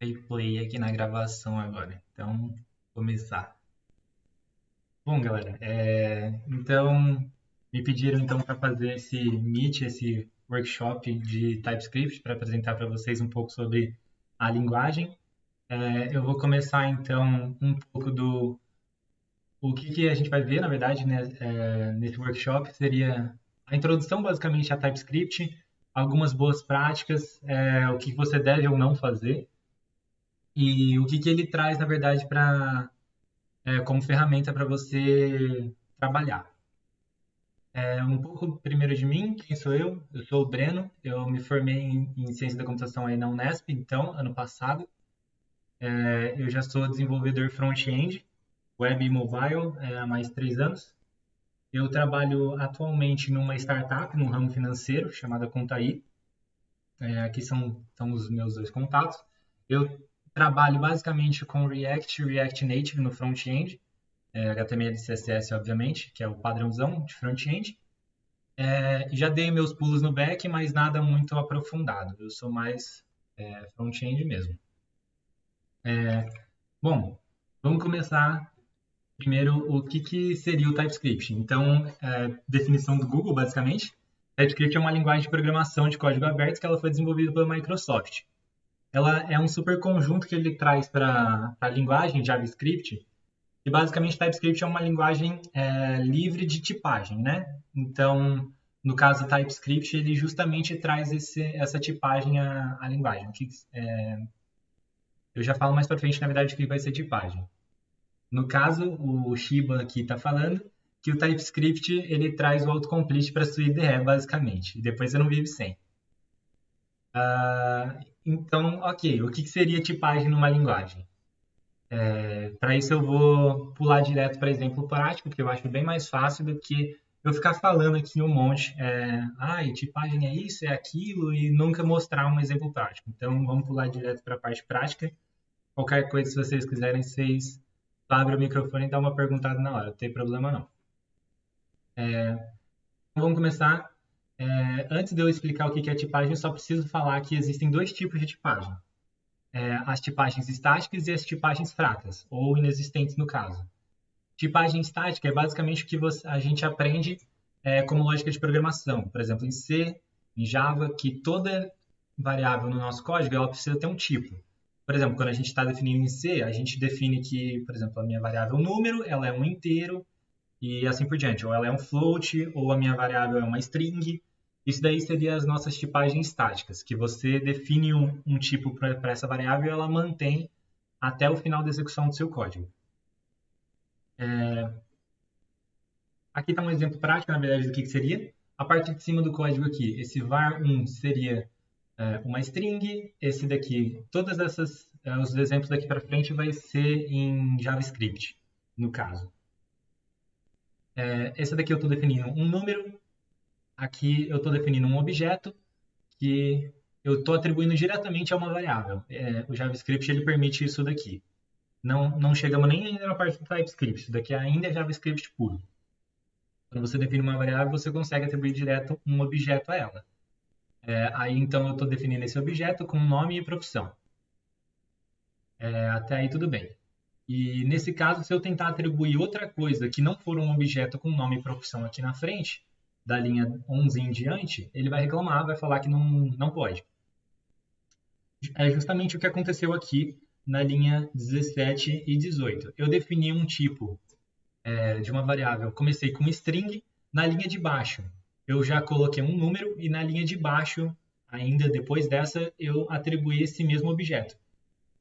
Dei play aqui na gravação agora. Então, começar. Bom, galera, então me pediram então para fazer esse Meet, esse workshop de TypeScript para apresentar para vocês um pouco sobre a linguagem. Eu vou começar então um pouco do o que a gente vai ver, na verdade, né, nesse workshop seria a introdução basicamente a TypeScript, algumas boas práticas, o que você deve ou não fazer e o que ele traz, na verdade, para como ferramenta para você trabalhar. Um pouco primeiro de mim, quem sou eu? Eu sou o Breno, eu me formei em Ciência da Computação aí na Unesp, então, ano passado. Eu já sou desenvolvedor front-end, web e mobile, há mais de 3 anos. Eu trabalho atualmente numa startup, no ramo financeiro, chamada Contaí. Aqui são os meus dois contatos. Eu trabalho basicamente com React e React Native no front-end, HTML e CSS, obviamente, que é o padrãozão de front-end. Já dei meus pulos no back, mas nada muito aprofundado. Eu sou mais front-end mesmo. Bom, vamos começar primeiro o que seria o TypeScript. Então, definição do Google, basicamente. TypeScript é uma linguagem de programação de código aberto que ela foi desenvolvida pela Microsoft. Ela é um super conjunto que ele traz para a linguagem JavaScript. E basicamente TypeScript é uma linguagem livre de tipagem, né? Então, no caso do TypeScript, ele justamente traz essa tipagem à linguagem. Eu já falo mais para frente, na verdade, o que vai ser tipagem. No caso, o Shiba aqui está falando que o TypeScript ele traz o autocomplete para sua IDE, basicamente. E depois você não vive sem. Então, ok, o que seria tipagem numa linguagem? Para isso eu vou pular direto para exemplo prático, que eu acho bem mais fácil do que eu ficar falando aqui um monte. Tipagem é isso, é aquilo, e nunca mostrar um exemplo prático. Então vamos pular direto para a parte prática. Qualquer coisa, se vocês quiserem, vocês abrem o microfone e dão uma perguntada na hora, não tem problema não. Vamos começar. Antes de eu explicar o que é tipagem, eu só preciso falar que existem dois tipos de tipagem. As tipagens estáticas e as tipagens fracas, ou inexistentes no caso. Tipagem estática é basicamente o que a gente aprende como lógica de programação. Por exemplo, em C, em Java, que toda variável no nosso código ela precisa ter um tipo. Por exemplo, quando a gente está definindo em C, a gente define que, por exemplo, a minha variável número ela é um inteiro e assim por diante. Ou ela é um float, ou a minha variável é uma string. Isso daí seria as nossas tipagens estáticas, que você define um tipo para essa variável e ela mantém até o final da execução do seu código. Aqui está um exemplo prático, na verdade, do que seria. A parte de cima do código aqui, esse var1 seria uma string, esse daqui, os exemplos daqui para frente vai ser em JavaScript, no caso. Esse daqui eu estou definindo um número, aqui eu estou definindo um objeto que eu estou atribuindo diretamente a uma variável. O JavaScript ele permite isso daqui. Não chegamos nem ainda na parte do TypeScript, isso daqui ainda é JavaScript puro. Quando você define uma variável, você consegue atribuir direto um objeto a ela. Aí, então, eu estou definindo esse objeto com nome e profissão. Até aí, tudo bem. E, nesse caso, se eu tentar atribuir outra coisa que não for um objeto com nome e profissão aqui na frente, da linha 11 em diante, ele vai reclamar, vai falar que não pode. É justamente o que aconteceu aqui na linha 17 e 18. Eu defini um tipo de uma variável, comecei com string, na linha de baixo eu já coloquei um número e na linha de baixo, ainda depois dessa, eu atribuí esse mesmo objeto.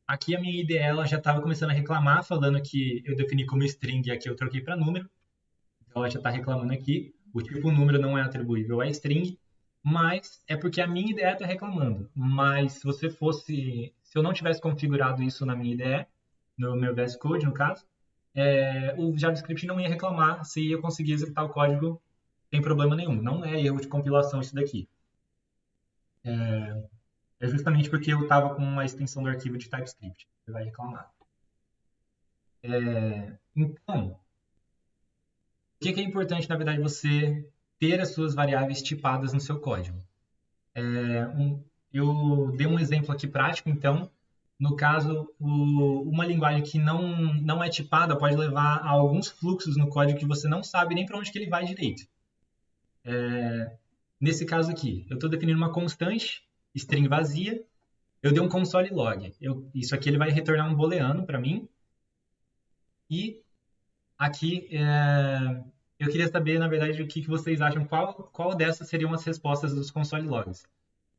Aqui a minha IDE ela já estava começando a reclamar, falando que eu defini como string e aqui eu troquei para número. Então ela já está reclamando aqui. O tipo número não é atribuível a string, mas é porque a minha IDE está reclamando. Mas se eu não tivesse configurado isso na minha IDE, no meu VS Code, no caso, o JavaScript não ia reclamar se ia conseguir executar o código sem problema nenhum. Não é erro de compilação isso daqui. É justamente porque eu estava com uma extensão do arquivo de TypeScript. Você vai reclamar. Então, o que é importante, na verdade, você ter as suas variáveis tipadas no seu código? Eu dei um exemplo aqui prático, então, No caso, uma linguagem que não é tipada pode levar a alguns fluxos no código que você não sabe nem para onde que ele vai direito. Nesse caso aqui, eu estou definindo uma constante, string vazia, eu dei um console log. Isso aqui ele vai retornar um booleano para mim. E aqui eu queria saber, na verdade, o que vocês acham, qual dessas seriam as respostas dos console logs.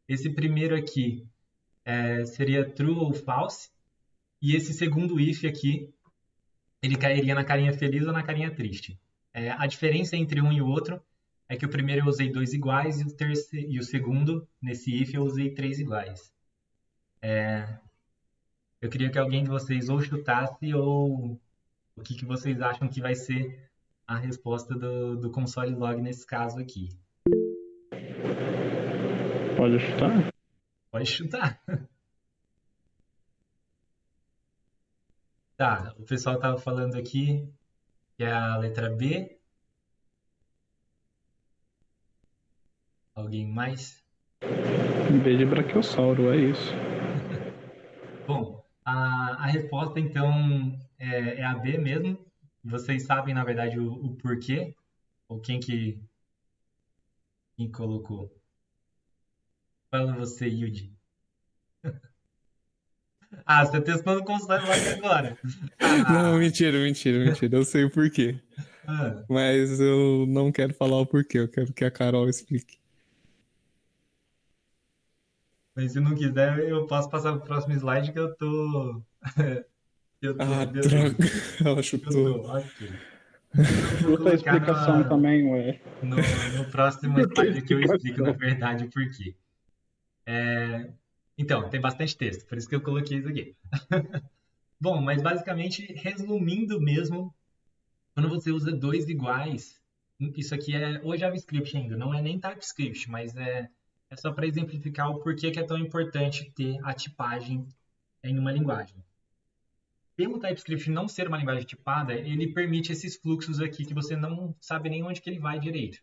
Esse primeiro aqui seria true ou false, e esse segundo if aqui, ele cairia na carinha feliz ou na carinha triste. A diferença entre um e o outro é que o primeiro eu usei 2 iguais e o segundo, nesse if, eu usei 3 iguais. Eu queria que alguém de vocês ou chutasse ou o que vocês acham que vai ser a resposta do console log nesse caso aqui. Pode chutar? Pode chutar. Tá, o pessoal tava falando aqui que é a letra B. Alguém mais? B de Brachiosauro, é isso. Bom, a resposta então é a B mesmo. Vocês sabem, na verdade, o porquê? Ou quem colocou? Fala você, Yuji. Ah, você testou no console log agora. Não, Ah, mentira. Eu sei o porquê. ah. Mas eu não quero falar o porquê, eu quero que a Carol explique. Mas se não quiser, eu posso passar pro próximo slide que eu tô. Eu tô, Ah, beleza. droga, ela Eu chutou. tô, ok. Então eu vou Chuta a colocar explicação também, ué. no próximo Chuta a slide que eu explico, na explicação. verdade, o porquê. Então, tem bastante texto, por isso que eu coloquei isso aqui. Bom, mas basicamente, resumindo mesmo, quando você usa dois iguais, isso aqui é o JavaScript ainda, não é nem TypeScript, mas é só para exemplificar o porquê que é tão importante ter a tipagem em uma linguagem. Pelo TypeScript não ser uma linguagem tipada, ele permite esses fluxos aqui que você não sabe nem onde que ele vai direito.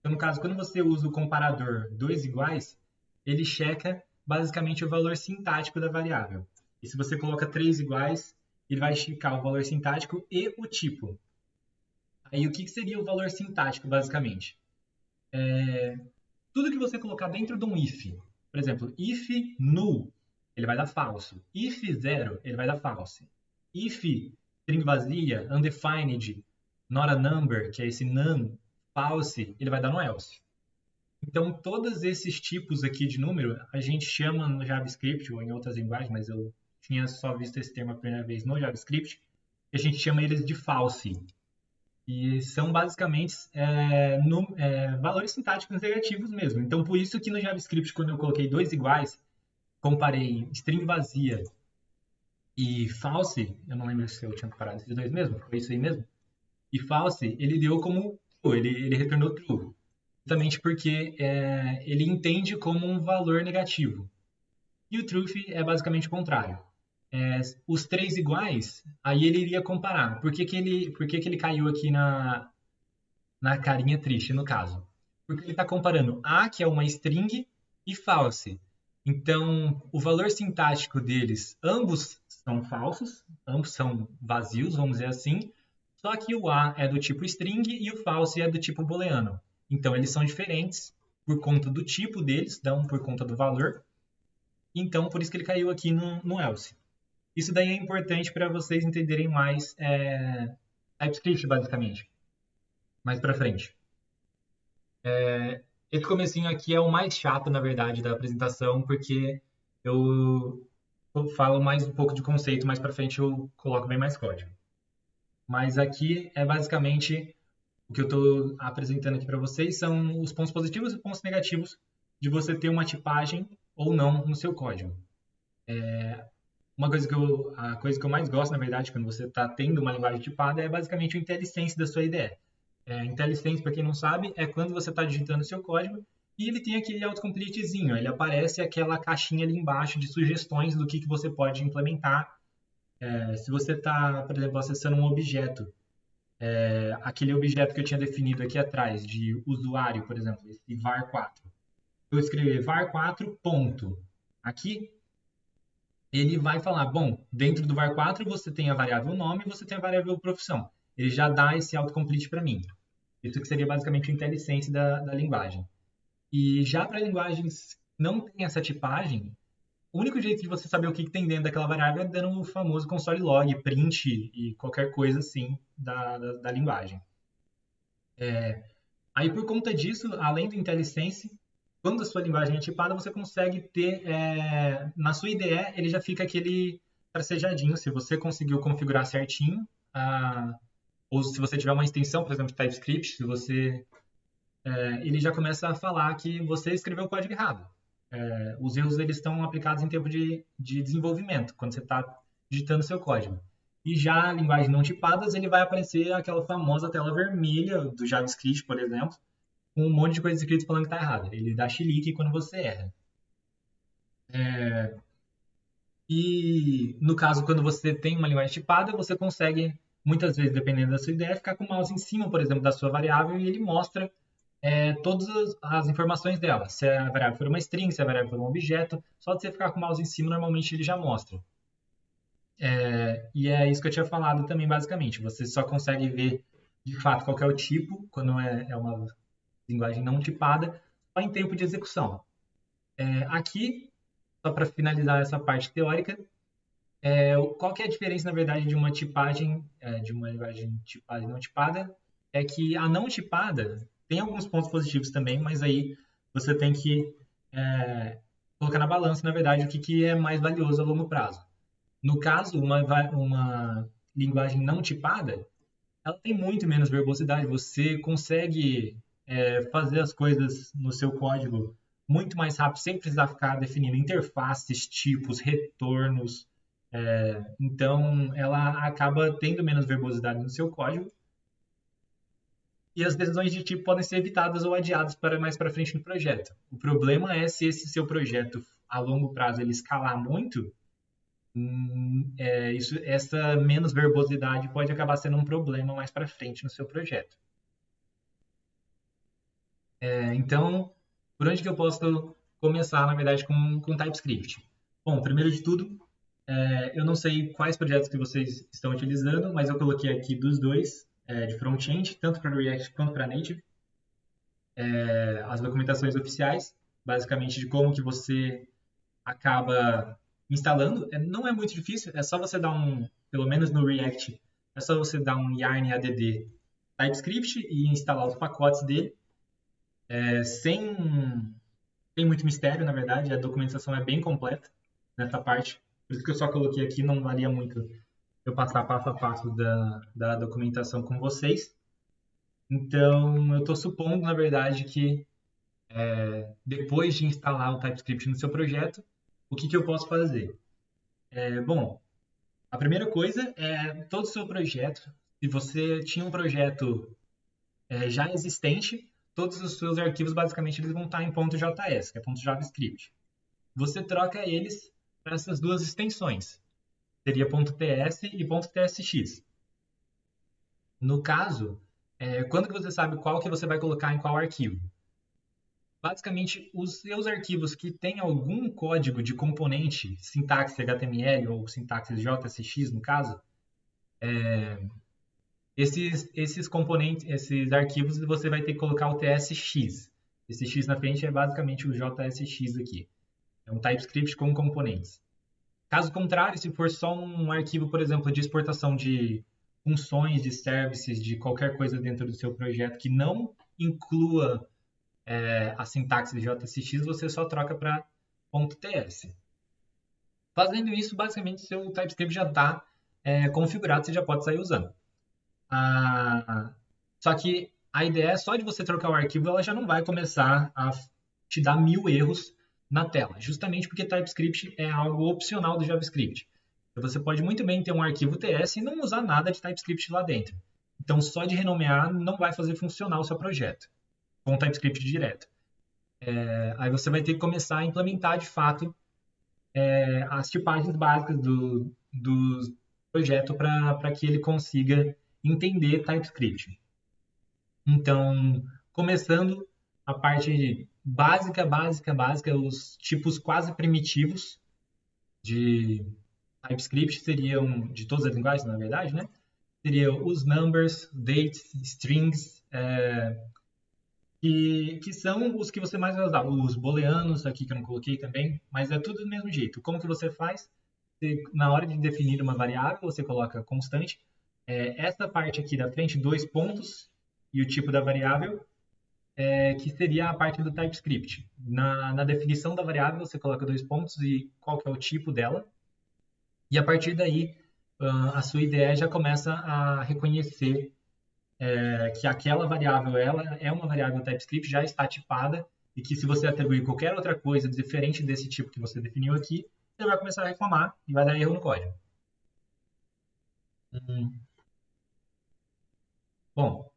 Então, no caso, quando você usa o comparador dois iguais, ele checa basicamente o valor sintático da variável. E se você coloca três iguais, ele vai checar o valor sintático e o tipo. Aí, o que seria o valor sintático, basicamente? Tudo que você colocar dentro de um if, por exemplo, if null, ele vai dar falso. If zero, ele vai dar false. If string vazia, undefined, not a number, que é esse none, false, ele vai dar no else. Então, todos esses tipos aqui de número, a gente chama no JavaScript ou em outras linguagens, mas eu tinha só visto esse termo a primeira vez no JavaScript, e a gente chama eles de false. E são basicamente valores sintáticos negativos mesmo. Então, por isso que no JavaScript, quando eu coloquei dois iguais, comparei string vazia e false, eu não lembro se eu tinha comparado esses dois mesmo, foi isso aí mesmo? E false, ele deu como true, ele retornou true. Justamente porque ele entende como um valor negativo. E o truth é basicamente o contrário. Os três iguais, aí ele iria comparar. Por que ele caiu aqui na carinha triste, no caso? Porque ele está comparando A, que é uma string, e false. Então, o valor sintático deles, ambos são falsos, ambos são vazios, vamos dizer assim, só que o A é do tipo string e o false é do tipo booleano. Então, eles são diferentes por conta do tipo deles, não por conta do valor. Então, por isso que ele caiu aqui no else. Isso daí é importante para vocês entenderem mais TypeScript, basicamente, mais para frente. Esse comecinho aqui é o mais chato, na verdade, da apresentação, porque eu falo mais um pouco de conceito, mais para frente eu coloco bem mais código. Mas aqui é basicamente o que eu estou apresentando aqui para vocês são os pontos positivos e pontos negativos de você ter uma tipagem ou não no seu código. A coisa que eu mais gosto, na verdade, quando você está tendo uma linguagem tipada é basicamente o IntelliSense da sua IDE. IntelliSense, para quem não sabe, é quando você está digitando o seu código e ele tem aquele autocompletezinho, ele aparece aquela caixinha ali embaixo de sugestões do que você pode implementar. Se você está, por exemplo, acessando um objeto, aquele objeto que eu tinha definido aqui atrás, de usuário, por exemplo, esse var4. Eu escrever var4 ponto. Aqui, ele vai falar, bom, dentro do var 4 você tem a variável nome e você tem a variável profissão. Ele já dá esse autocomplete para mim. Isso que seria basicamente o IntelliSense da linguagem. E já para linguagens que não tem essa tipagem, o único jeito de você saber o que tem dentro daquela variável é dando o famoso console log, print e qualquer coisa assim da linguagem. Aí, por conta disso, além do IntelliSense, quando a sua linguagem é tipada, você consegue ter, na sua IDE, ele já fica aquele tracejadinho, se você conseguiu configurar certinho, ou se você tiver uma extensão, por exemplo, de TypeScript, se você, ele já começa a falar que você escreveu o código errado. Os erros eles estão aplicados em tempo de desenvolvimento, quando você está digitando seu código. E já a linguagem não tipadas, ele vai aparecer aquela famosa tela vermelha do JavaScript, por exemplo, com um monte de coisa escrita falando que está errado. Ele dá chilique quando você erra. E no caso, quando você tem uma linguagem tipada, você consegue, muitas vezes, dependendo da sua ideia, ficar com o mouse em cima, por exemplo, da sua variável e ele mostra todas as informações dela. Se a variável for uma string, se a variável for um objeto, só de você ficar com o mouse em cima, normalmente ele já mostra. E é isso que eu tinha falado também, basicamente. Você só consegue ver, de fato, qual é o tipo, quando é uma linguagem não tipada, só em tempo de execução. Aqui, só para finalizar essa parte teórica, qual que é a diferença, na verdade, de uma tipagem, de uma linguagem tipada e não tipada? É que a não tipada tem alguns pontos positivos também, mas aí você tem que colocar na balança, na verdade, o que é mais valioso a longo prazo. No caso, uma linguagem não tipada, ela tem muito menos verbosidade. Você consegue fazer as coisas no seu código muito mais rápido, sem precisar ficar definindo interfaces, tipos, retornos. Então, ela acaba tendo menos verbosidade no seu código e as decisões de tipo podem ser evitadas ou adiadas para mais para frente no projeto. O problema é se esse seu projeto a longo prazo ele escalar muito, essa menos verbosidade pode acabar sendo um problema mais para frente no seu projeto. Então, por onde que eu posso começar, na verdade, com TypeScript? Bom, primeiro de tudo, eu não sei quais projetos que vocês estão utilizando, mas eu coloquei aqui dos dois, de front-end, tanto para React quanto para Native, as documentações oficiais, basicamente de como que você acaba instalando. Não é muito difícil, é só você dar pelo menos no React, é só você dar um yarn add TypeScript e instalar os pacotes dele, sem muito mistério, na verdade, a documentação é bem completa nessa parte. Por isso que eu só coloquei aqui, não valia muito eu passar passo a passo da documentação com vocês. Então, eu estou supondo, na verdade, que depois de instalar o TypeScript no seu projeto, o que eu posso fazer? Bom, a primeira coisa é todo o seu projeto. Se você tinha um projeto já existente, todos os seus arquivos basicamente eles vão estar em .js, que é .javascript. Você troca eles para essas duas extensões. Seria .ts e .tsx. No caso, quando que você sabe qual que você vai colocar em qual arquivo? Basicamente, os seus arquivos que têm algum código de componente, sintaxe HTML ou sintaxe JSX no caso, esses componentes, esses arquivos, você vai ter que colocar o TSX. Esse X na frente é basicamente o JSX aqui. É um TypeScript com componentes. Caso contrário, se for só um arquivo, por exemplo, de exportação de funções, de services, de qualquer coisa dentro do seu projeto que não inclua a sintaxe de JSX, você só troca para .ts. Fazendo isso, basicamente, seu TypeScript já está configurado, você já pode sair usando. Só que a ideia é só de você trocar o arquivo, ela já não vai começar a te dar 1000 erros na tela, justamente porque TypeScript é algo opcional do JavaScript. Então, você pode muito bem ter um arquivo TS e não usar nada de TypeScript lá dentro. Então, só de renomear não vai fazer funcionar o seu projeto com TypeScript direto. Aí você vai ter que começar a implementar de fato as tipagens básicas do projeto para que ele consiga entender TypeScript. Então, começando a parte básica, os tipos quase primitivos. de TypeScript seriam, de todas as linguagens, na verdade, né? Seriam os numbers, dates, strings, que são os que você mais vai usar. Os booleanos aqui que eu não coloquei também, mas é tudo do mesmo jeito. Como que você faz? Na hora de definir uma variável, você coloca constante. Essa parte aqui da frente, 2 pontos, e o tipo da variável, que seria a parte do TypeScript. Na definição da variável, você coloca 2 pontos e qual que é o tipo dela. E a partir daí, a sua IDE já começa a reconhecer que aquela variável ela é uma variável TypeScript já está tipada e que se você atribuir qualquer outra coisa diferente desse tipo que você definiu aqui, você vai começar a reclamar e vai dar erro no código. Bom,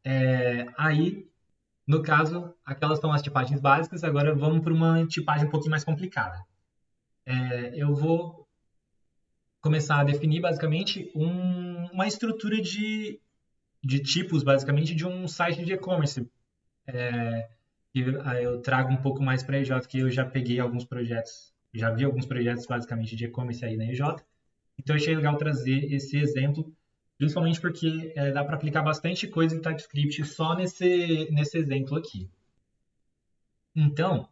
aí, no caso, aquelas são as tipagens básicas. Agora vamos para uma tipagem um pouquinho mais complicada. Eu vou começar a definir basicamente uma estrutura de tipos, basicamente, de um site de e-commerce. Eu trago um pouco mais para a EJ, que eu já peguei alguns projetos, já vi alguns projetos basicamente de e-commerce aí na EJ. Então, eu achei legal trazer esse exemplo, principalmente porque dá para aplicar bastante coisa em TypeScript só nesse exemplo aqui. Então,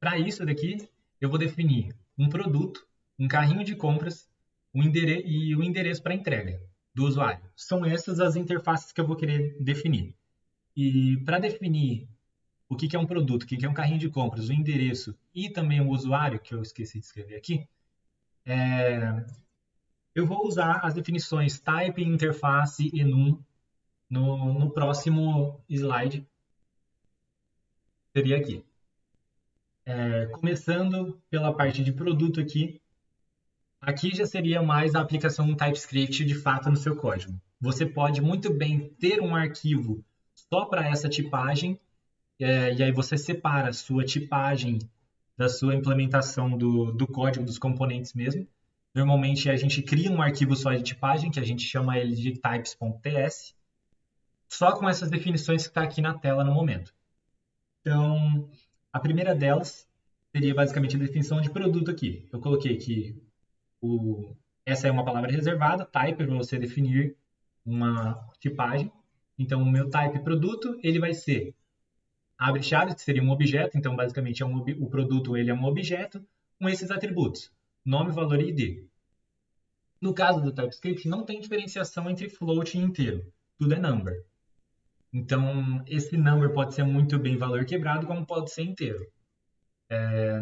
para isso daqui, eu vou definir um produto, um carrinho de compras, e o endereço para entrega do usuário. São essas as interfaces que eu vou querer definir. E para definir o que é um produto, o que é um carrinho de compras, o endereço e também o usuário, que eu esqueci de escrever aqui, eu vou usar as definições type, interface e enum no próximo slide, seria aqui. Começando pela parte de produto aqui já seria mais a aplicação do TypeScript de fato no seu código. Você pode muito bem ter um arquivo só para essa tipagem, e aí você separa a sua tipagem da sua implementação do código, dos componentes mesmo. Normalmente a gente cria um arquivo só de tipagem, que a gente chama ele de types.ts, só com essas definições que está aqui na tela no momento. Então, a primeira delas seria basicamente a definição de produto aqui. Eu coloquei que essa é uma palavra reservada, type, para você definir uma tipagem. Então, o meu type produto, ele vai ser abre chaves, que seria um objeto. Então, basicamente, o produto ele é um objeto com esses atributos, nome, valor e ID. No caso do TypeScript, não tem diferenciação entre float e inteiro. Tudo é number. Então, esse number pode ser muito bem valor quebrado, como pode ser inteiro.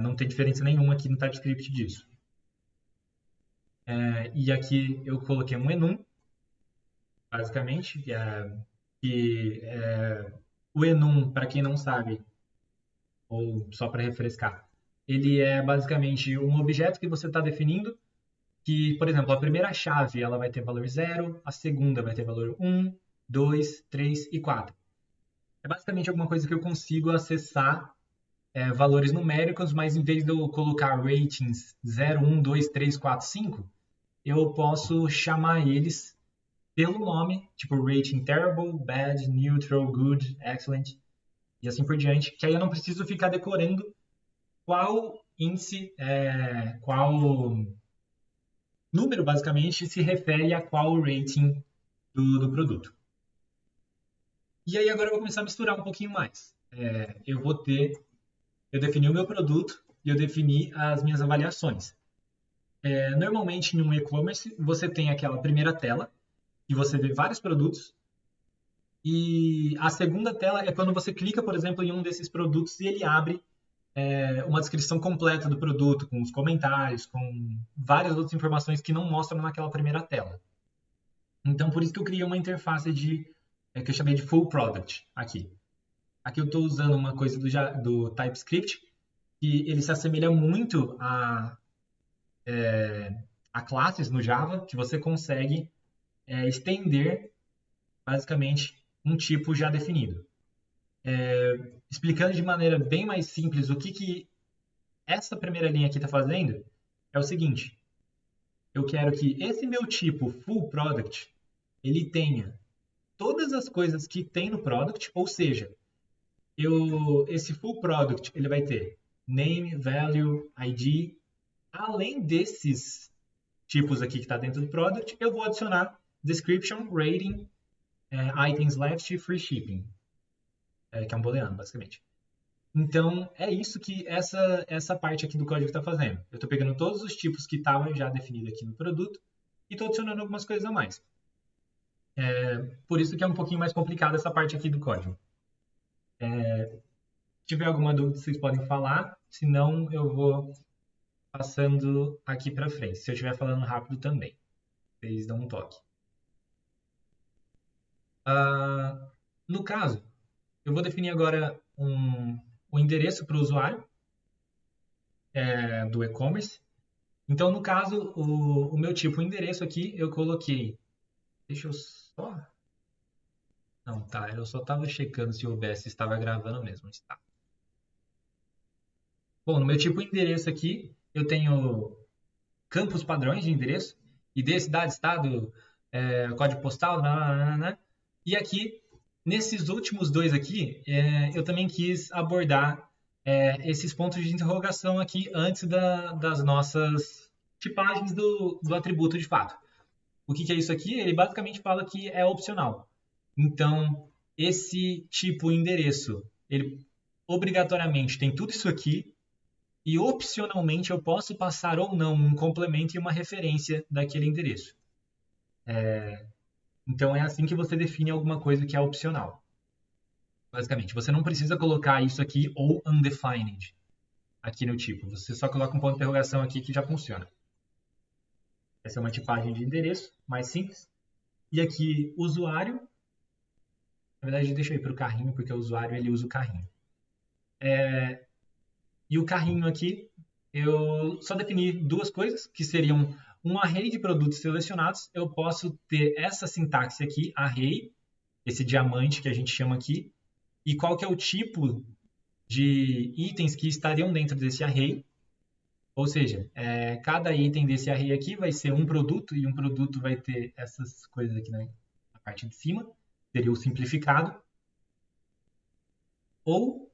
Não tem diferença nenhuma aqui no TypeScript disso. E aqui eu coloquei um enum, basicamente, o enum, para quem não sabe, ou só para refrescar, ele é basicamente um objeto que você está definindo, que, por exemplo, a primeira chave ela vai ter valor 0, a segunda vai ter valor 1, 2, 3 e 4. É basicamente alguma coisa que eu consigo acessar valores numéricos, mas em vez de eu colocar ratings 0, 1, 2, 3, 4, 5, eu posso chamar eles pelo nome, tipo rating terrible, bad, neutral, good, excellent, e assim por diante, que aí eu não preciso ficar decorando qual índice, qual número basicamente se refere a qual rating do produto. E aí agora eu vou começar a misturar um pouquinho mais. Eu defini o meu produto e eu defini as minhas avaliações. Normalmente, em um e-commerce, você tem aquela primeira tela, e você vê vários produtos, e a segunda tela é quando você clica, por exemplo, em um desses produtos e ele abre uma descrição completa do produto, com os comentários, com várias outras informações que não mostram naquela primeira tela. Então, por isso que eu criei uma interface que eu chamei de Full Product aqui. Aqui eu estou usando uma coisa do TypeScript, que ele se assemelha muito a classes no Java, que você consegue estender, basicamente, um tipo já definido. Explicando de maneira bem mais simples o que essa primeira linha aqui está fazendo, é o seguinte. Eu quero que esse meu tipo Full Product, ele tenha todas as coisas que tem no product, ou seja, esse full product ele vai ter name, value, ID, além desses tipos aqui que está dentro do product, eu vou adicionar description, rating, items left e free shipping, que é um booleano, basicamente. Então, é isso que essa parte aqui do código está fazendo. Eu estou pegando todos os tipos que estavam já definidos aqui no produto e estou adicionando algumas coisas a mais. Por isso que é um pouquinho mais complicado essa parte aqui do código. Se tiver alguma dúvida, vocês podem falar. Se não, eu vou passando aqui para frente. Se eu estiver falando rápido também, vocês dão um toque. No caso, eu vou definir agora o endereço para o usuário do e-commerce. Então, no caso, o meu tipo endereço aqui, eu coloquei... Deixa eu só... Não, tá. Eu só estava checando se o OBS estava gravando mesmo. Está. Bom, no meu tipo endereço aqui, eu tenho campos padrões de endereço, ID, cidade, estado, código postal, nananana. E aqui, nesses últimos dois aqui, eu também quis abordar esses pontos de interrogação aqui antes das nossas tipagens do atributo de fato. O que é isso aqui? Ele basicamente fala que é opcional. Então, esse tipo endereço, ele obrigatoriamente tem tudo isso aqui e opcionalmente eu posso passar ou não um complemento e uma referência daquele endereço. Então, é assim que você define alguma coisa que é opcional. Basicamente, você não precisa colocar isso aqui ou undefined aqui no tipo. Você só coloca um ponto de interrogação aqui que já funciona. Essa é uma tipagem de endereço, mais simples. E aqui, usuário. Na verdade, deixa eu ir para o carrinho, porque o usuário ele usa o carrinho. E o carrinho aqui, eu só defini duas coisas, que seriam um array de produtos selecionados. Eu posso ter essa sintaxe aqui, array, esse diamante que a gente chama aqui, e qual que é o tipo de itens que estariam dentro desse array. Ou seja, cada item desse array aqui vai ser um produto, e um produto vai ter essas coisas aqui na parte de cima, seria o simplificado. Ou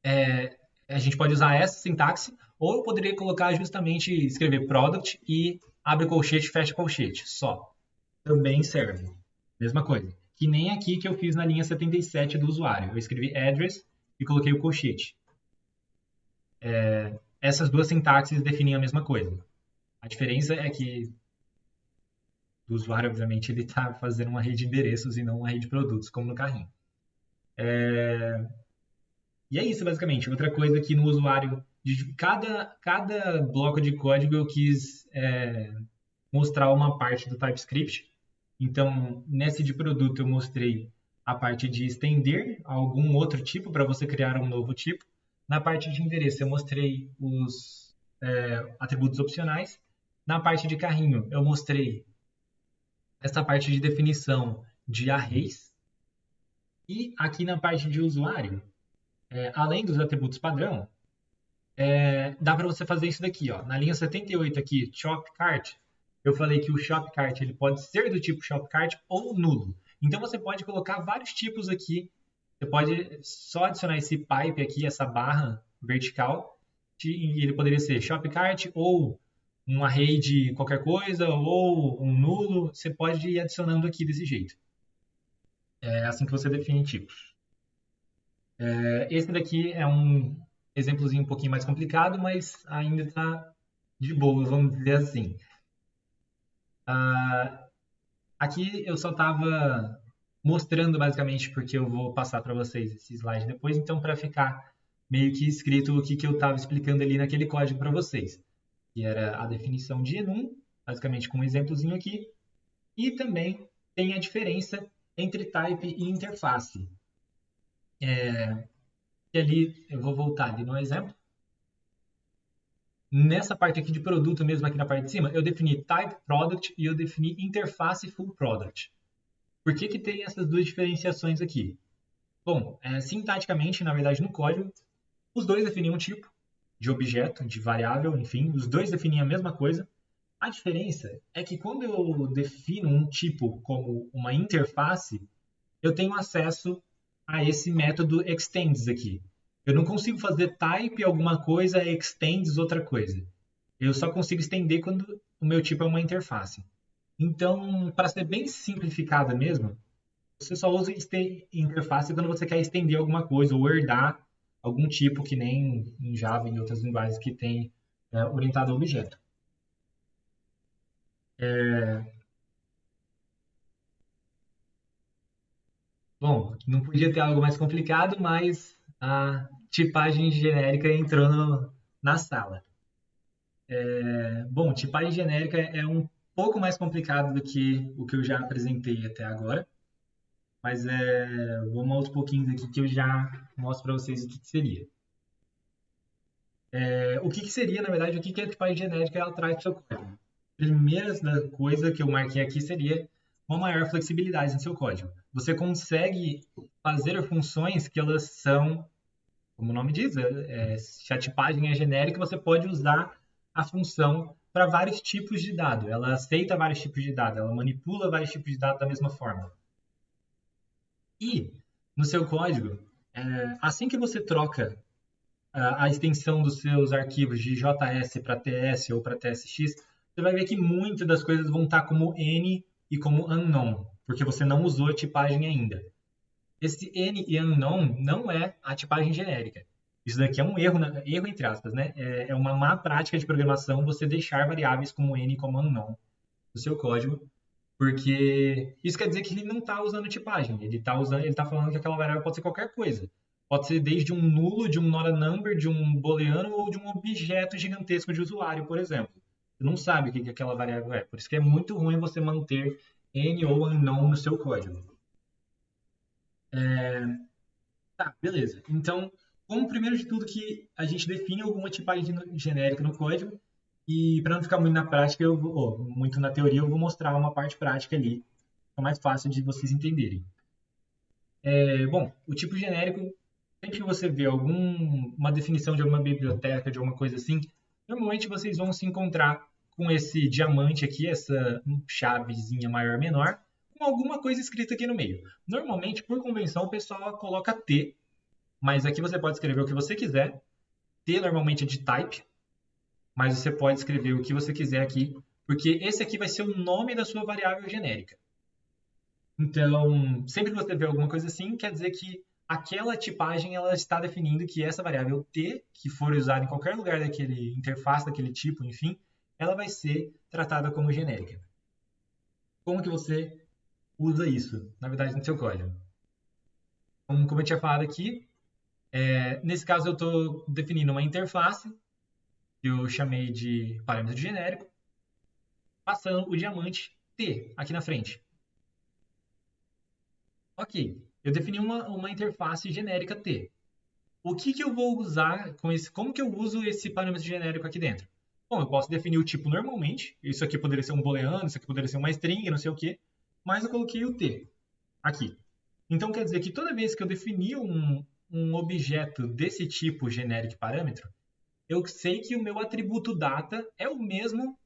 a gente pode usar essa sintaxe, ou eu poderia colocar justamente, escrever product e abre colchete, fecha colchete, só. Também serve. Mesma coisa. Que nem aqui que eu fiz na linha 77 do usuário. Eu escrevi address e coloquei o colchete. Essas duas sintaxes definem a mesma coisa. A diferença é que o usuário, obviamente, ele está fazendo uma rede de endereços e não uma rede de produtos, como no carrinho. E é isso, basicamente. Outra coisa que no usuário, de cada bloco de código eu quis mostrar uma parte do TypeScript. Então, nesse de produto eu mostrei a parte de estender algum outro tipo para você criar um novo tipo. Na parte de endereço eu mostrei os atributos opcionais. Na parte de carrinho eu mostrei essa parte de definição de arrays. E aqui na parte de usuário, além dos atributos padrão, dá para você fazer isso daqui. Ó. Na linha 78 aqui, shop cart, eu falei que o shop cart ele pode ser do tipo shop cart ou nulo. Então você pode colocar vários tipos aqui. Você pode só adicionar esse pipe aqui, essa barra vertical, e ele poderia ser shop cart ou um array de qualquer coisa ou um nulo. Você pode ir adicionando aqui desse jeito. É assim que você define tipos. Esse daqui é um exemplozinho um pouquinho mais complicado, mas ainda está de boa, vamos dizer assim. Aqui eu só estava mostrando basicamente porque eu vou passar para vocês esse slide depois, então para ficar meio que escrito o que eu estava explicando ali naquele código para vocês, que era a definição de enum, basicamente com um exemplozinho aqui, e também tem a diferença entre type e interface. E ali, eu vou voltar ali no exemplo. Nessa parte aqui de produto mesmo, aqui na parte de cima, eu defini type product e eu defini interface full product. Por que tem essas duas diferenciações aqui? Bom, sintaticamente, na verdade, no código, os dois definiam um tipo de objeto, de variável, enfim, os dois definiam a mesma coisa. A diferença é que quando eu defino um tipo como uma interface, eu tenho acesso a esse método extends aqui. Eu não consigo fazer type alguma coisa, extends outra coisa. Eu só consigo estender quando o meu tipo é uma interface. Então, para ser bem simplificada mesmo, você só usa interface quando você quer estender alguma coisa ou herdar algum tipo que nem em Java e em outras linguagens que tem orientado a objeto. Bom, não podia ter algo mais complicado, mas a tipagem genérica entrou na sala. Bom, tipagem genérica é um pouco mais complicado do que o que eu já apresentei até agora, mas vamos aos pouquinhos aqui que eu já mostro para vocês o que seria. O que seria, na verdade, o que a tipagem genérica ela traz para o seu código? Primeira coisa que eu marquei aqui seria uma maior flexibilidade no seu código. Você consegue fazer funções que elas são, como o nome diz, se a tipagem é genérica, você pode usar a função para vários tipos de dado. Ela aceita vários tipos de dado, ela manipula vários tipos de dado da mesma forma. E no seu código, assim que você troca a extensão dos seus arquivos de JS para TS ou para TSX, você vai ver que muitas das coisas vão estar como N e como unknown, porque você não usou a tipagem ainda. Esse N e unknown não é a tipagem genérica. Isso daqui é um erro, erro entre aspas, né? É uma má prática de programação você deixar variáveis como N e como unknown no seu código, porque isso quer dizer que ele não está usando tipagem. Ele está falando que aquela variável pode ser qualquer coisa. Pode ser desde um nulo, de um not a number, de um booleano ou de um objeto gigantesco de usuário, por exemplo. Você não sabe o que aquela variável é. Por isso que é muito ruim você manter N ou unknown no seu código. Tá, beleza. Então, como primeiro de tudo que a gente define alguma tipagem genérica no código, e para não ficar muito na prática, muito na teoria, eu vou mostrar uma parte prática ali, é mais fácil de vocês entenderem. Bom, o tipo genérico, sempre que você vê uma definição de alguma biblioteca, de alguma coisa assim, normalmente vocês vão se encontrar com esse diamante aqui, essa chavezinha maior menor, com alguma coisa escrita aqui no meio. Normalmente, por convenção, o pessoal coloca T, mas aqui você pode escrever o que você quiser. T normalmente é de type, mas você pode escrever o que você quiser aqui, porque esse aqui vai ser o nome da sua variável genérica. Então, sempre que você vê alguma coisa assim, quer dizer que aquela tipagem ela está definindo que essa variável t, que for usada em qualquer lugar daquele interface, daquele tipo, enfim, ela vai ser tratada como genérica. Como que você usa isso, na verdade, no seu código? Então, como eu tinha falado aqui, nesse caso eu estou definindo uma interface, que eu chamei de parâmetro genérico, passando o diamante t aqui na frente. Ok, eu defini uma interface genérica T. O que eu vou usar com esse? Como que eu uso esse parâmetro genérico aqui dentro? Bom, eu posso definir o tipo normalmente. Isso aqui poderia ser um booleano, isso aqui poderia ser uma string, não sei o quê. Mas eu coloquei o T aqui. Então quer dizer que toda vez que eu definir um objeto desse tipo genérico parâmetro, eu sei que o meu atributo data é o mesmo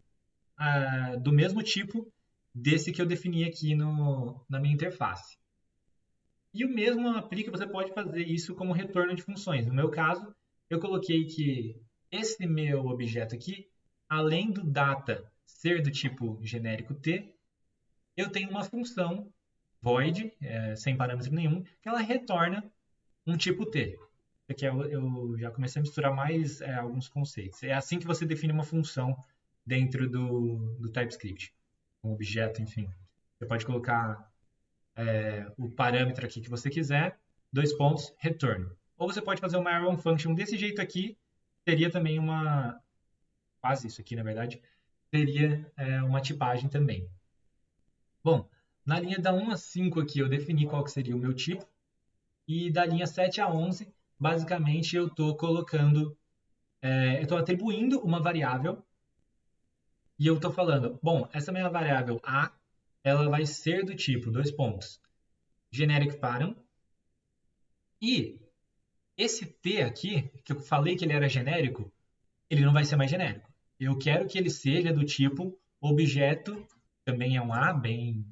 do mesmo tipo desse que eu defini aqui na minha interface. E o mesmo aplica, você pode fazer isso como retorno de funções. No meu caso, eu coloquei que esse meu objeto aqui, além do data ser do tipo genérico t, eu tenho uma função void, sem parâmetro nenhum, que ela retorna um tipo t. Aqui eu já comecei a misturar mais alguns conceitos. É assim que você define uma função dentro do TypeScript. Um objeto, enfim. Você pode colocar o parâmetro aqui que você quiser, dois pontos, retorno. Ou você pode fazer uma arrow function desse jeito aqui, teria também quase isso aqui na verdade, teria uma tipagem também. Bom, na linha da 1 a 5 aqui eu defini qual que seria o meu tipo, e da linha 7 a 11, basicamente eu estou colocando, eu estou atribuindo uma variável, e eu estou falando, bom, essa minha variável A, ela vai ser do tipo, dois pontos, generic param, e esse T aqui, que eu falei que ele era genérico, ele não vai ser mais genérico. Eu quero que ele seja do tipo objeto, também é um A, bem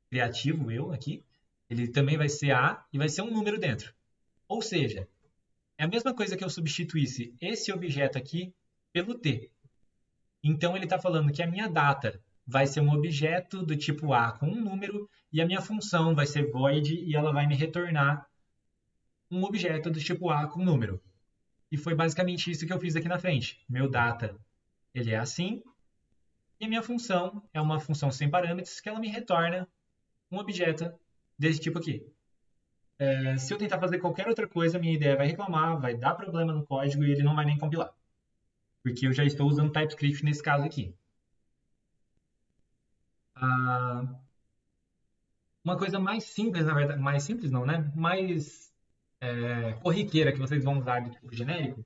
criativo eu aqui. Ele também vai ser A e vai ser um número dentro. Ou seja, é a mesma coisa que eu substituísse esse objeto aqui pelo T. Então ele está falando que a minha data vai ser um objeto do tipo A com um número e a minha função vai ser void e ela vai me retornar um objeto do tipo A com número. E foi basicamente isso que eu fiz aqui na frente. Meu data, ele é assim, e a minha função é uma função sem parâmetros que ela me retorna um objeto desse tipo aqui. Se eu tentar fazer qualquer outra coisa, minha ideia vai reclamar, vai dar problema no código e ele não vai nem compilar. Porque eu já estou usando TypeScript nesse caso aqui. Ah, uma coisa mais simples, na verdade, mais simples não, né? Mais corriqueira que vocês vão usar de tipo genérico,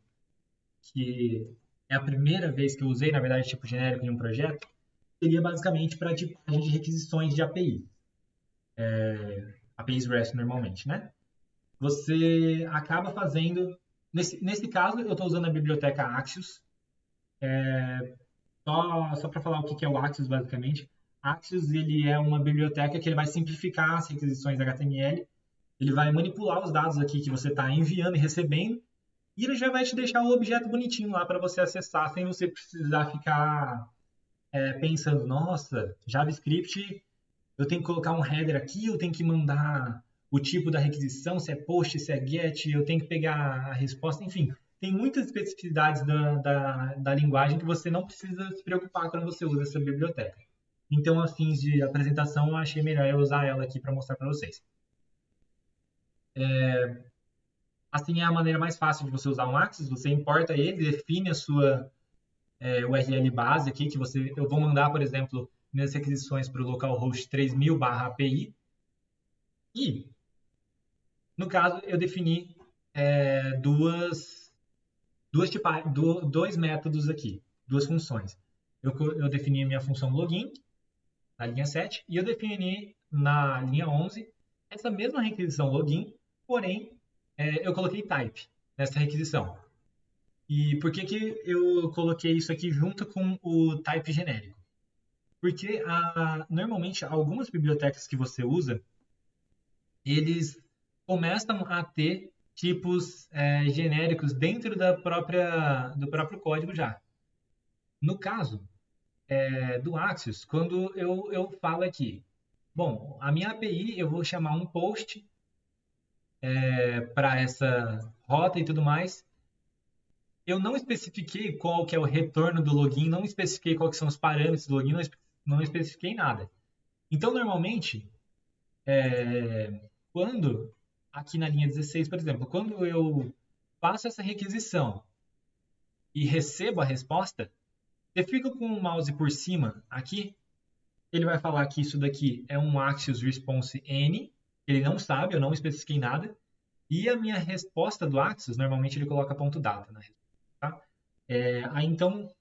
que é a primeira vez que eu usei, na verdade, tipo genérico em um projeto, seria basicamente para tipagem de requisições de API. APIs REST normalmente, né? Você acaba fazendo... Nesse caso, eu estou usando a biblioteca Axios. Só para falar o que é o Axios, basicamente. Axios ele é uma biblioteca que ele vai simplificar as requisições HTML. Ele vai manipular os dados aqui que você está enviando e recebendo. E ele já vai te deixar o objeto bonitinho lá para você acessar, sem você precisar ficar pensando, nossa, JavaScript, eu tenho que colocar um header aqui, eu tenho que mandar o tipo da requisição, se é post, se é get, eu tenho que pegar a resposta, enfim. Tem muitas especificidades da linguagem que você não precisa se preocupar quando você usa essa biblioteca. Então, a fins de apresentação, eu achei melhor eu usar ela aqui para mostrar para vocês. Assim é a maneira mais fácil de você usar um Axis. Você importa ele, define a sua URL base aqui, que eu vou mandar, por exemplo, minhas requisições para o localhost 3000/API. E, no caso, eu defini dois métodos aqui, duas funções. Eu defini a minha função login, na linha 7, e eu defini na linha 11 essa mesma requisição login, porém, eu coloquei type nessa requisição. E por que, que eu coloquei isso aqui junto com o type genérico? Porque normalmente algumas bibliotecas que você usa, eles começam a ter tipos genéricos dentro do próprio código já. No caso do Axios, quando eu falo aqui, bom, a minha API eu vou chamar um post para essa rota e tudo mais. Eu não especifiquei qual que é o retorno do login, não especifiquei quais são os parâmetros do login, não especifiquei nada. Então, normalmente, quando, aqui na linha 16, por exemplo, quando eu faço essa requisição e recebo a resposta, você fica com o mouse por cima aqui, ele vai falar que isso daqui é um Axios Response N, ele não sabe, eu não especifiquei nada, e a minha resposta do Axios, normalmente ele coloca ponto .data na resposta, tá? Aí então,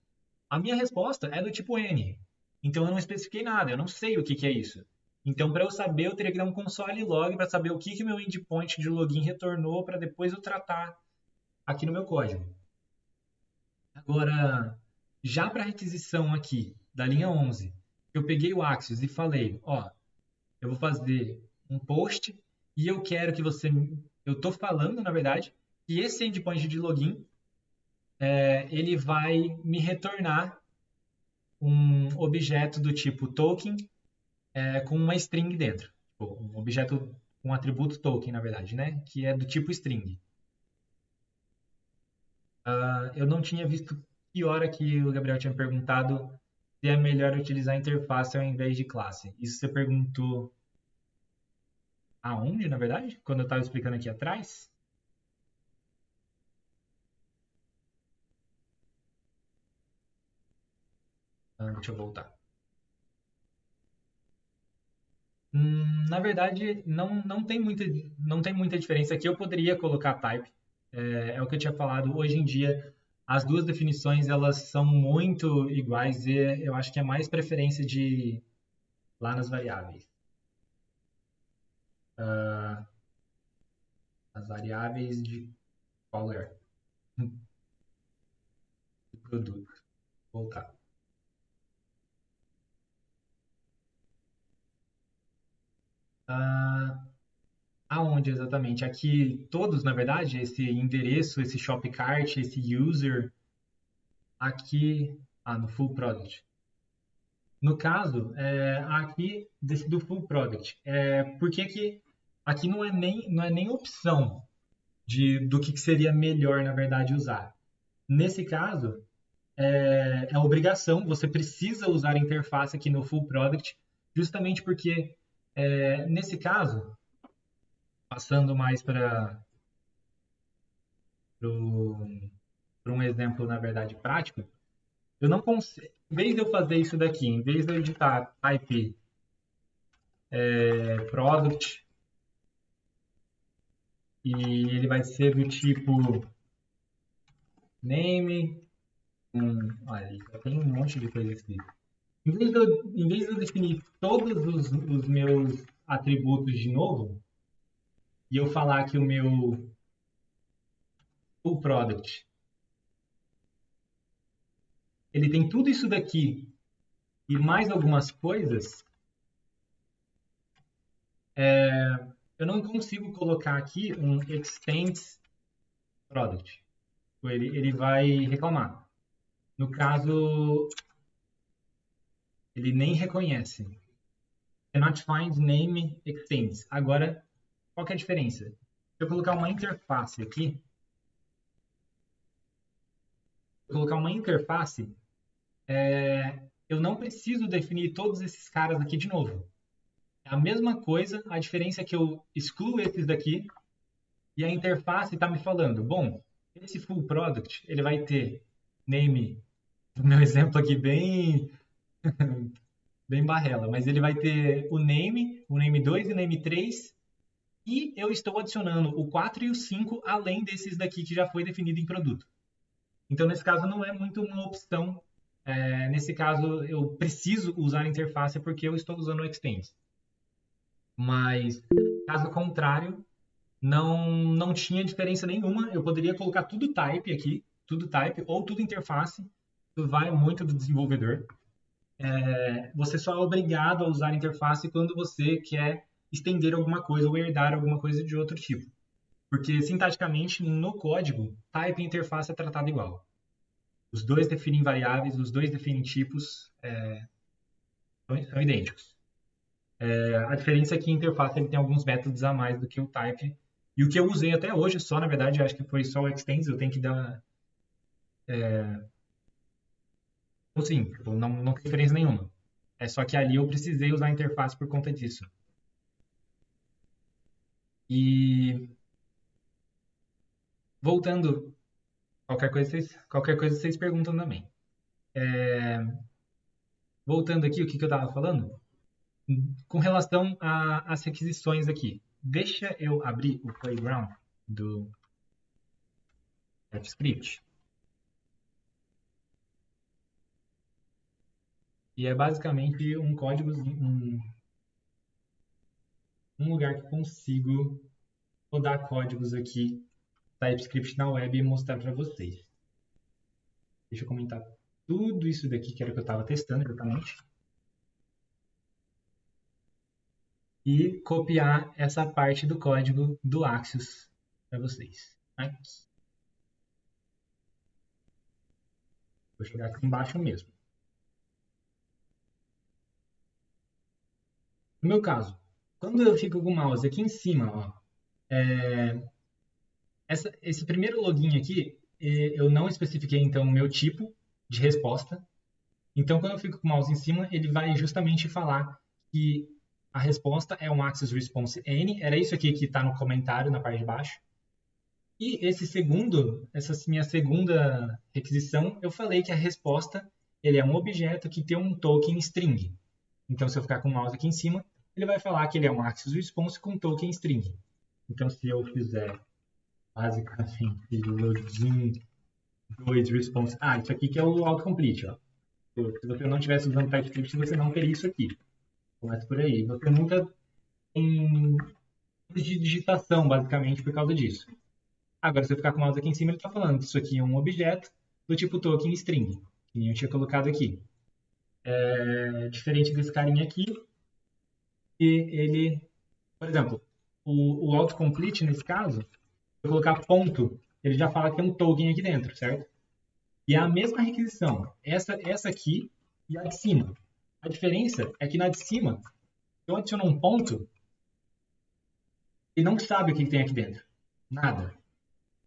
a minha resposta é do tipo N, então eu não especifiquei nada, eu não sei o que é isso. Então, para eu saber, eu teria que dar um console log para saber o que meu endpoint de login retornou para depois eu tratar aqui no meu código. Agora, já para a requisição aqui da linha 11, eu peguei o Axios e falei, ó, eu vou fazer um post e eu quero que você... Eu estou falando, na verdade, que esse endpoint de login ele vai me retornar um objeto do tipo token com uma string dentro. Tipo, um objeto com um atributo token, na verdade, né? Que é do tipo string. Eu não tinha visto que hora que o Gabriel tinha perguntado se é melhor utilizar interface ao invés de classe. Isso você perguntou aonde, na verdade? Quando eu estava explicando aqui atrás? Deixa eu voltar. Na verdade, não tem muita diferença. Aqui eu poderia colocar type. É o que eu tinha falado. Hoje em dia, as duas definições elas são muito iguais e eu acho que é mais preferência de lá nas variáveis. Ah, as variáveis de qual é? De produto. Voltar. Ah, aonde exatamente? Aqui, todos, na verdade, esse endereço, esse shopcart, esse user, aqui. no full product. No caso, aqui do full product, por que aqui não é nem opção do que seria melhor, na verdade, usar. Nesse caso, é obrigação, você precisa usar a interface aqui no full product, justamente porque, nesse caso, passando mais para um exemplo, na verdade, prático, eu não consigo, em vez de eu fazer isso daqui, em vez de eu editar type product, e ele vai ser do tipo name, olha, já tem um monte de coisa escrita. Em vez de eu definir todos os meus atributos de novo, e eu falar que o meu full product, ele tem tudo isso daqui e mais algumas coisas, eu não consigo colocar aqui um extends product. Ele vai reclamar. No caso, ele nem reconhece. Cannot find name extends. Agora, qual que é a diferença? Se eu colocar uma interface aqui, eu não preciso definir todos esses caras aqui de novo. É a mesma coisa, a diferença é que eu excluo esses daqui e a interface está me falando, bom, esse full product, ele vai ter name, no meu exemplo aqui bem bem barrela, mas ele vai ter o name 2 e o name 3, e eu estou adicionando o 4 e o 5 além desses daqui que já foi definido em produto. Então, nesse caso, não é muito uma opção. Nesse caso, eu preciso usar a interface porque eu estou usando o Extends. Mas, caso contrário, não tinha diferença nenhuma. Eu poderia colocar tudo type aqui, tudo type ou tudo interface. Isso vai muito do desenvolvedor. Você só é obrigado a usar a interface quando você quer estender alguma coisa ou herdar alguma coisa de outro tipo. Porque, sintaticamente, no código, type e interface é tratado igual. Os dois definem variáveis, os dois definem tipos, são idênticos. A diferença é que a interface ele tem alguns métodos a mais do que o type. E o que eu usei até hoje, só na verdade, acho que foi só o extends, eu tenho que dar. Ou sim, tipo, não tem diferença nenhuma. É só que ali eu precisei usar a interface por conta disso. E voltando, qualquer coisa vocês perguntam também. Voltando aqui, o que eu estava falando? Com relação às requisições aqui. Deixa eu abrir o playground do TypeScript. E é basicamente um código, um lugar que eu consigo rodar códigos aqui, TypeScript na web e mostrar para vocês. Deixa eu comentar tudo isso daqui que era o que eu estava testando exatamente. E copiar essa parte do código do Axios para vocês. Aqui. Vou jogar aqui embaixo mesmo. No meu caso, quando eu fico com o mouse aqui em cima, ó, esse primeiro login aqui, eu não especifiquei então o meu tipo de resposta. Então, quando eu fico com o mouse em cima, ele vai justamente falar que a resposta é um Access Response N. Era isso aqui que está no comentário na parte de baixo. E essa minha segunda requisição, eu falei que a resposta ele é um objeto que tem um token string. Então, se eu ficar com o mouse aqui em cima, ele vai falar que ele é um Access Response com token string. Então, se eu fizer basicamente login 2 response. Isso aqui que é o autocomplete, ó. Se você não estivesse usando TypeScript, você não teria isso aqui. Começa por aí. Você nunca tem de digitação, basicamente, por causa disso. Agora, se eu ficar com o mouse aqui em cima, ele está falando que isso aqui é um objeto do tipo token string, que eu tinha colocado aqui. Diferente desse carinha aqui, e ele, por exemplo, o autocomplete, nesse caso, se eu colocar ponto, ele já fala que tem um token aqui dentro, certo? E é a mesma requisição, essa aqui e a de cima. A diferença é que na de cima, eu adiciono um ponto e não sabe o que tem aqui dentro. Nada.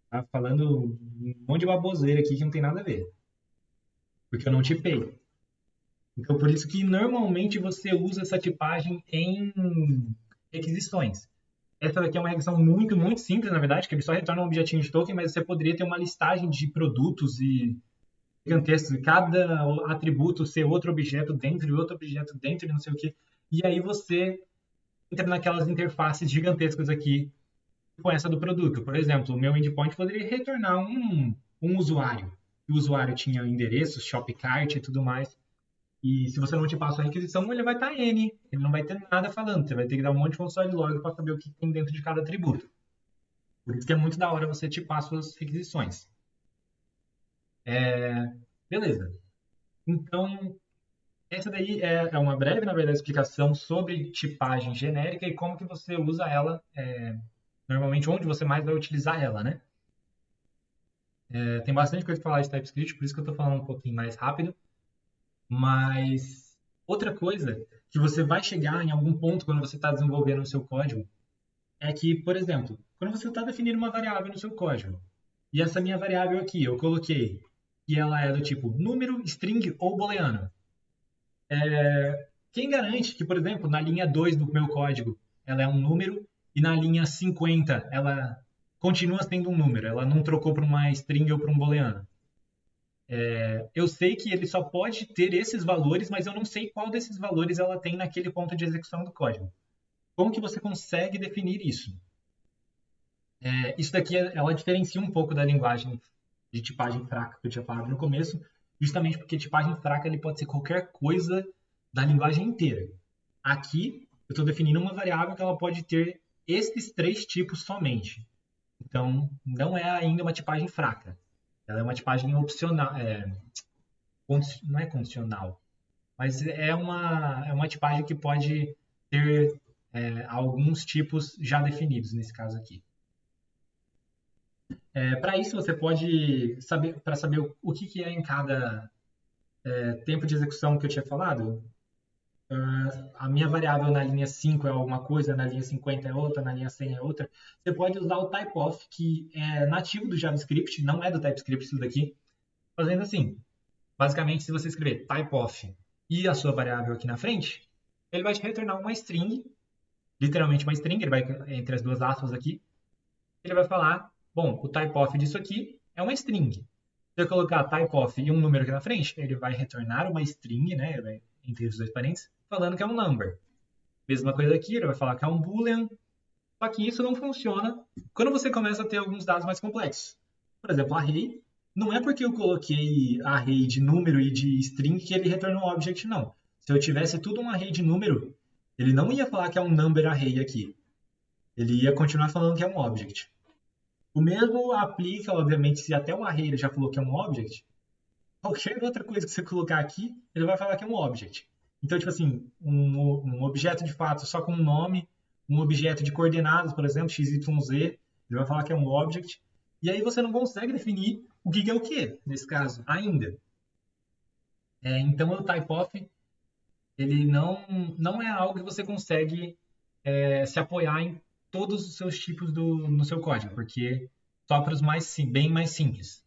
Tá falando um monte de baboseira aqui que não tem nada a ver. Porque eu não tipei. Então, por isso que normalmente você usa essa tipagem em requisições. Essa daqui é uma requisição muito, muito simples, na verdade, que ele só retorna um objetinho de token, mas você poderia ter uma listagem de produtos e gigantescos, e cada atributo ser outro objeto dentro e outro objeto dentro e não sei o quê. E aí você entra naquelas interfaces gigantescas aqui com essa do produto. Por exemplo, o meu endpoint poderia retornar um usuário. O usuário tinha endereço, shopcart e tudo mais. E se você não te passa a requisição, ele vai estar N. Ele não vai ter nada falando. Você vai ter que dar um monte de console log para saber o que tem dentro de cada atributo. Por isso que é muito da hora você tipar suas requisições. Beleza. Então, essa daí é uma breve, na verdade, explicação sobre tipagem genérica e como que você usa ela, normalmente onde você mais vai utilizar ela, né? Tem bastante coisa para falar de TypeScript, por isso que eu estou falando um pouquinho mais rápido. Mas outra coisa que você vai chegar em algum ponto quando você está desenvolvendo o seu código é que, por exemplo, quando você está definindo uma variável no seu código, e essa minha variável aqui, eu coloquei que ela é do tipo número, string ou booleano. Quem garante que, por exemplo, na linha 2 do meu código, ela é um número e na linha 50 ela continua sendo um número, ela não trocou para uma string ou para um booleano? Eu sei que ele só pode ter esses valores, mas eu não sei qual desses valores ela tem naquele ponto de execução do código. Como que você consegue definir isso? Isso daqui ela diferencia um pouco da linguagem de tipagem fraca que eu tinha falado no começo, justamente porque tipagem fraca ele pode ser qualquer coisa da linguagem inteira. Aqui eu estou definindo uma variável que ela pode ter esses 3 tipos somente. Então não é ainda uma tipagem fraca. Ela é uma tipagem opcional, não é condicional, mas é uma tipagem que pode ter alguns tipos já definidos nesse caso aqui. Para isso, você pode saber, para saber o que é em cada tempo de execução que eu tinha falado, a minha variável na linha 5 é alguma coisa, na linha 50 é outra, na linha 100 é outra. Você pode usar o typeof, que é nativo do JavaScript, não é do TypeScript isso daqui, fazendo assim. Basicamente, se você escrever typeof e a sua variável aqui na frente, ele vai te retornar uma string, literalmente uma string, ele vai entre as duas aspas aqui, ele vai falar, bom, o typeof disso aqui é uma string. Se eu colocar typeof e um número aqui na frente, ele vai retornar uma string, né, entre os dois parênteses, falando que é um number. Mesma coisa aqui, ele vai falar que é um boolean, só que isso não funciona quando você começa a ter alguns dados mais complexos. Por exemplo, array, não é porque eu coloquei array de número e de string que ele retornou um object, não. Se eu tivesse tudo um array de número, ele não ia falar que é um number array aqui. Ele ia continuar falando que é um object. O mesmo aplica, obviamente, se até um array ele já falou que é um object, qualquer outra coisa que você colocar aqui, ele vai falar que é um object. Então, tipo assim, um objeto de fato só com um nome, um objeto de coordenadas, por exemplo, x, y, z, ele vai falar que é um object. E aí você não consegue definir o que é o que, nesse caso, ainda. Então, o typeof, ele não é algo que você consegue se apoiar em todos os seus tipos no seu código, porque só para os bem mais simples.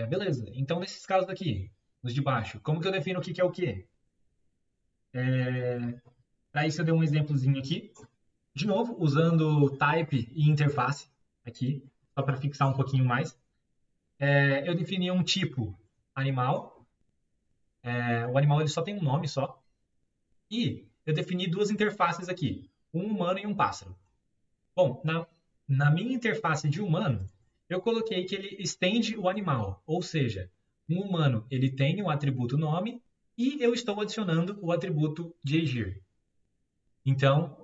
Beleza, então nesses casos aqui, os de baixo, como que eu defino o que é o que? Para isso eu dei um exemplozinho aqui, de novo, usando type e interface aqui, só para fixar um pouquinho mais. Eu defini um tipo animal, o animal ele só tem um nome só, e eu defini duas interfaces aqui, um humano e um pássaro. Bom, na minha interface de humano, eu coloquei que ele estende o animal, ou seja, um humano ele tem o atributo nome e eu estou adicionando o atributo dirigir. Então,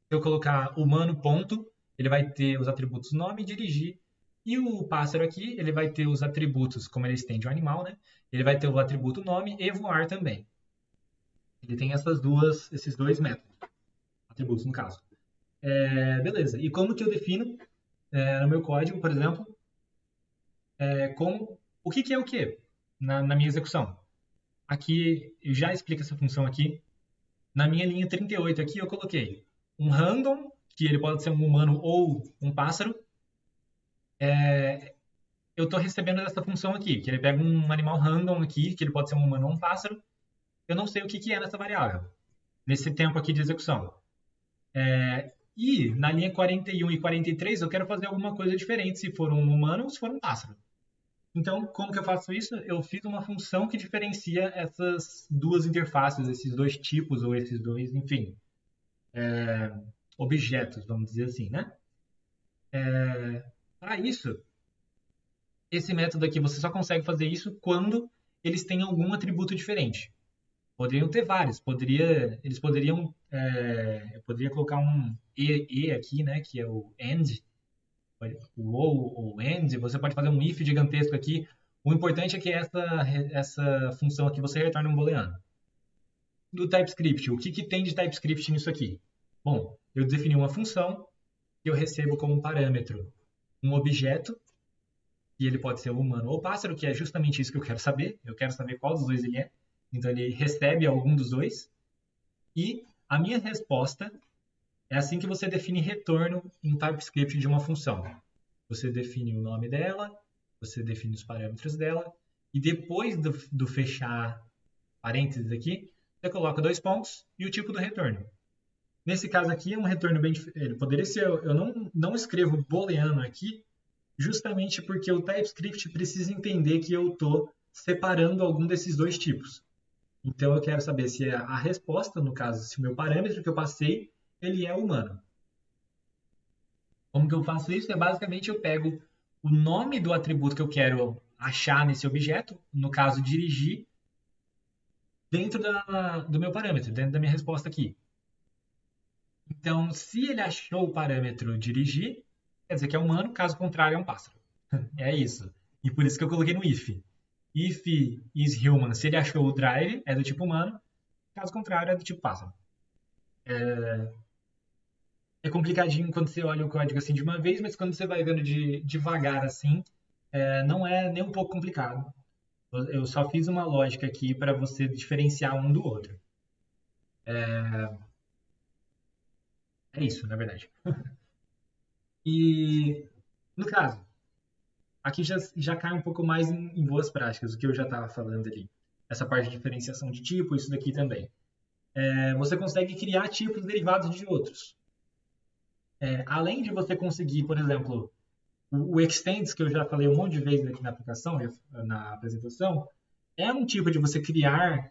se eu colocar humano ponto, ele vai ter os atributos nome e dirigir. E o pássaro aqui, ele vai ter os atributos, como ele estende o animal, né? Ele vai ter o atributo nome e voar também. Ele tem esses dois métodos, atributos no caso. Beleza. E como que eu defino no meu código, por exemplo, como O que que é o quê? Na minha execução. Aqui, eu já explico essa função aqui. Na minha linha 38 aqui, eu coloquei um random, que ele pode ser um humano ou um pássaro. Eu estou recebendo essa função aqui, que ele pega um animal random aqui, que ele pode ser um humano ou um pássaro. Eu não sei o que que é nessa variável, nesse tempo aqui de execução. E na linha 41 e 43 eu quero fazer alguma coisa diferente, se for um humano ou se for um pássaro. Então, como que eu faço isso? Eu fiz uma função que diferencia essas duas interfaces, esses dois tipos, ou esses dois, enfim, objetos, vamos dizer assim, né? Para isso, esse método aqui, você só consegue fazer isso quando eles têm algum atributo diferente. Poderiam ter vários, eles poderiam, eu poderia colocar um e aqui, né, que é o AND, o ou AND, você pode fazer um if gigantesco aqui. O importante é que essa função aqui você retorna um booleano. Do TypeScript, o que tem de TypeScript nisso aqui? Bom, eu defini uma função que eu recebo como parâmetro um objeto, e ele pode ser humano ou pássaro, que é justamente isso que eu quero saber. Eu quero saber qual dos dois ele é. Então ele recebe algum dos dois. E a minha resposta é assim que você define retorno em TypeScript de uma função. Você define o nome dela, você define os parâmetros dela, e depois do fechar parênteses aqui, você coloca 2 pontos e o tipo do retorno. Nesse caso aqui é um retorno bem diferente. Ele poderia ser, eu não escrevo booleano aqui, justamente porque o TypeScript precisa entender que eu estou separando algum desses dois tipos. Então eu quero saber se a resposta, no caso, se o meu parâmetro que eu passei, ele é humano. Como que eu faço isso? Basicamente eu pego o nome do atributo que eu quero achar nesse objeto, no caso dirigir, dentro do meu parâmetro, dentro da minha resposta aqui. Então, se ele achou o parâmetro dirigir, quer dizer que é humano, caso contrário é um pássaro. É isso. E por isso que eu coloquei no if. If is human, se ele achou o drive, é do tipo humano, caso contrário é do tipo pássaro. É complicadinho quando você olha o código assim de uma vez, mas quando você vai vendo devagar assim, não é nem um pouco complicado. Eu só fiz uma lógica aqui para você diferenciar um do outro. É isso, na verdade. E, no caso, aqui já cai um pouco mais em boas práticas, o que eu já estava falando ali. Essa parte de diferenciação de tipo, isso daqui também. Você consegue criar tipos derivados de outros. Além de você conseguir, por exemplo, o extends, que eu já falei um monte de vezes aqui na aplicação, na apresentação, é um tipo de você criar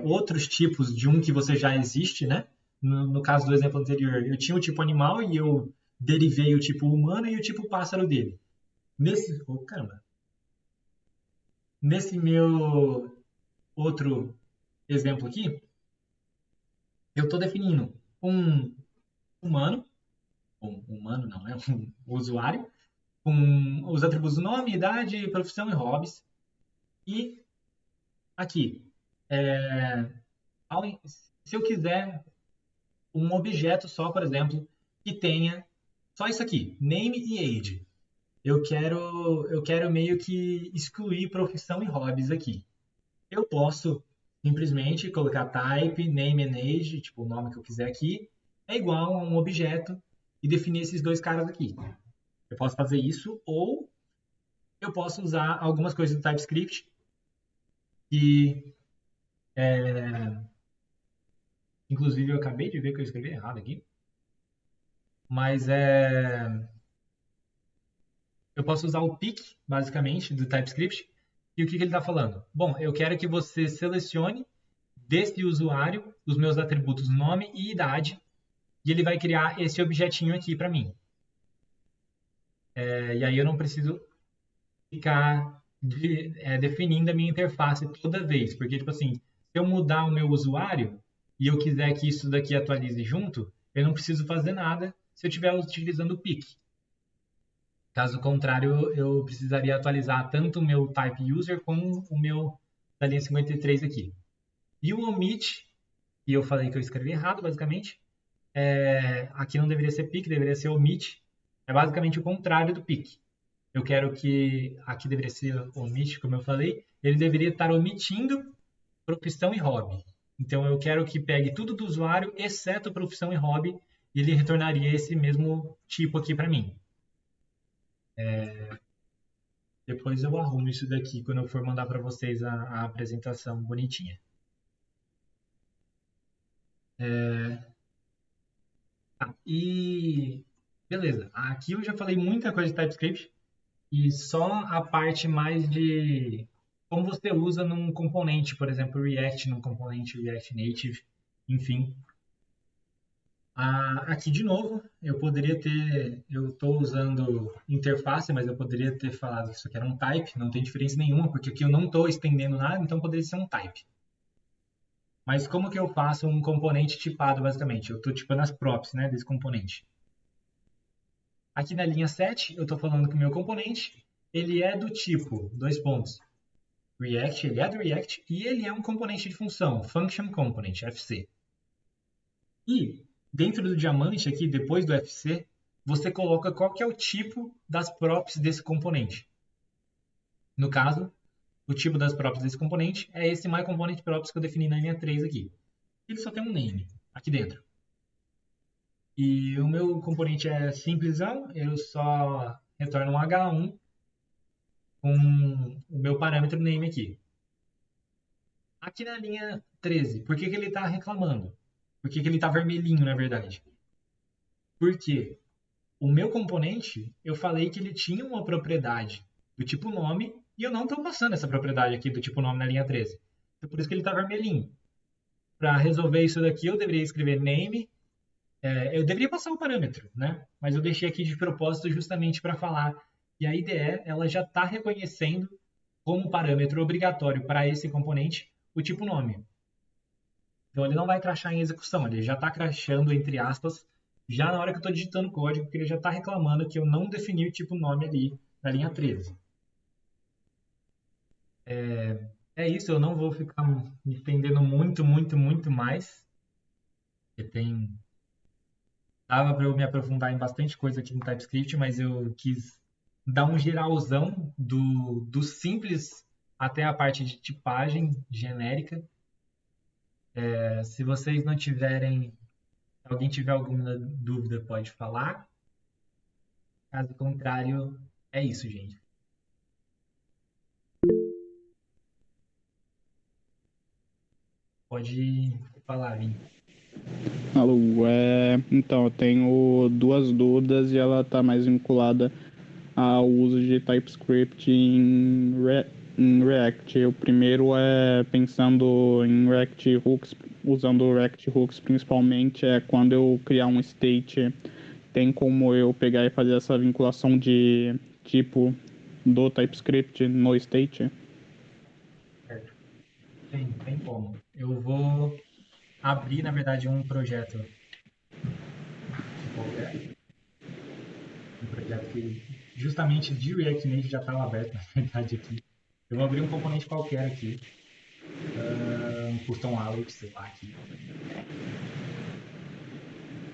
outros tipos de um que você já existe, né? No caso do exemplo anterior, eu tinha o tipo animal e eu derivei o tipo humano e o tipo pássaro dele. Caramba. Nesse meu outro exemplo aqui, eu estou definindo um humano, não, né? Um usuário, com os atributos nome, idade, profissão e hobbies. E aqui, é, se eu quiser um objeto só, por exemplo, que tenha só isso aqui, name e age. Eu quero meio que excluir profissão e hobbies aqui. Eu posso simplesmente colocar type, name and age, tipo o nome que eu quiser aqui, é igual a um objeto e definir esses dois caras aqui. Eu posso fazer isso ou eu posso usar algumas coisas do TypeScript que, inclusive, eu acabei de ver que eu escrevi errado aqui, mas eu posso usar o pick, basicamente, do TypeScript. E o que ele está falando? Bom, eu quero que você selecione desse usuário os meus atributos nome e idade, e ele vai criar esse objetinho aqui para mim. E aí eu não preciso ficar definindo a minha interface toda vez, porque, tipo assim, se eu mudar o meu usuário e eu quiser que isso daqui atualize junto, eu não preciso fazer nada se eu estiver utilizando o pick. Caso contrário, eu precisaria atualizar tanto o meu type user como o meu da linha 53 aqui. E o omit, e eu falei que eu escrevi errado, basicamente, aqui não deveria ser pick, deveria ser omit. É basicamente o contrário do pick. eu quero que, aqui deveria ser omit, como eu falei, ele deveria estar omitindo profissão e hobby. Então eu quero que pegue tudo do usuário, exceto profissão e hobby, e ele retornaria esse mesmo tipo aqui para mim. Depois eu arrumo isso daqui quando eu for mandar para vocês a apresentação bonitinha. Tá, e beleza, aqui eu já falei muita coisa de TypeScript e só a parte mais de como você usa num componente, por exemplo, React num componente React Native, enfim. Aqui de novo, eu estou usando interface, mas eu poderia ter falado que isso aqui era um type, não tem diferença nenhuma, porque aqui eu não estou estendendo nada, então poderia ser um type. Mas como que eu faço um componente tipado, basicamente? Eu estou tipando as props, né, desse componente. Aqui na linha 7, eu estou falando que o meu componente, ele é do tipo, dois pontos, React, ele é do React, e ele é um componente de função, Function Component, FC. E dentro do diamante aqui, depois do FC, você coloca qual que é o tipo das props desse componente. No caso, o tipo das props desse componente é esse myComponentProps que eu defini na linha 3 aqui. Ele só tem um name aqui dentro. E o meu componente é simplesão, eu só retorno um H1 com o meu parâmetro name aqui. Aqui na linha 13, por que ele está reclamando? Por que ele está vermelhinho, na verdade? Porque o meu componente, eu falei que ele tinha uma propriedade do tipo nome e eu não estou passando essa propriedade aqui do tipo nome na linha 13. Então, por isso que ele está vermelhinho. Para resolver isso daqui, eu deveria escrever name. Eu deveria passar o parâmetro, né? Mas eu deixei aqui de propósito justamente para falar que a IDE ela já está reconhecendo como parâmetro obrigatório para esse componente o tipo nome. Então ele não vai crashar em execução, ele já está crashando, entre aspas, já na hora que eu estou digitando o código, porque ele já está reclamando que eu não defini o tipo nome ali na linha 13. É isso, eu não vou ficar me estendendo muito, muito, muito mais. Porque dava para eu me aprofundar em bastante coisa aqui no TypeScript, mas eu quis dar um geralzão do simples até a parte de tipagem genérica. Se vocês não tiverem, se alguém tiver alguma dúvida, pode falar. Caso contrário, é isso, gente. Pode falar, Vini. Alô, então, eu tenho duas dúvidas e ela está mais vinculada ao uso de TypeScript em React. O primeiro é pensando em React Hooks, usando React Hooks principalmente, é quando eu criar um state, tem como eu pegar e fazer essa vinculação de tipo do TypeScript no state? Certo. Tem como. Eu vou abrir, na verdade, um projeto aqui qualquer. Um projeto que justamente de React Native já estava aberto, na verdade, aqui. Eu vou abrir um componente qualquer aqui. Um custom alert, sei lá, aqui.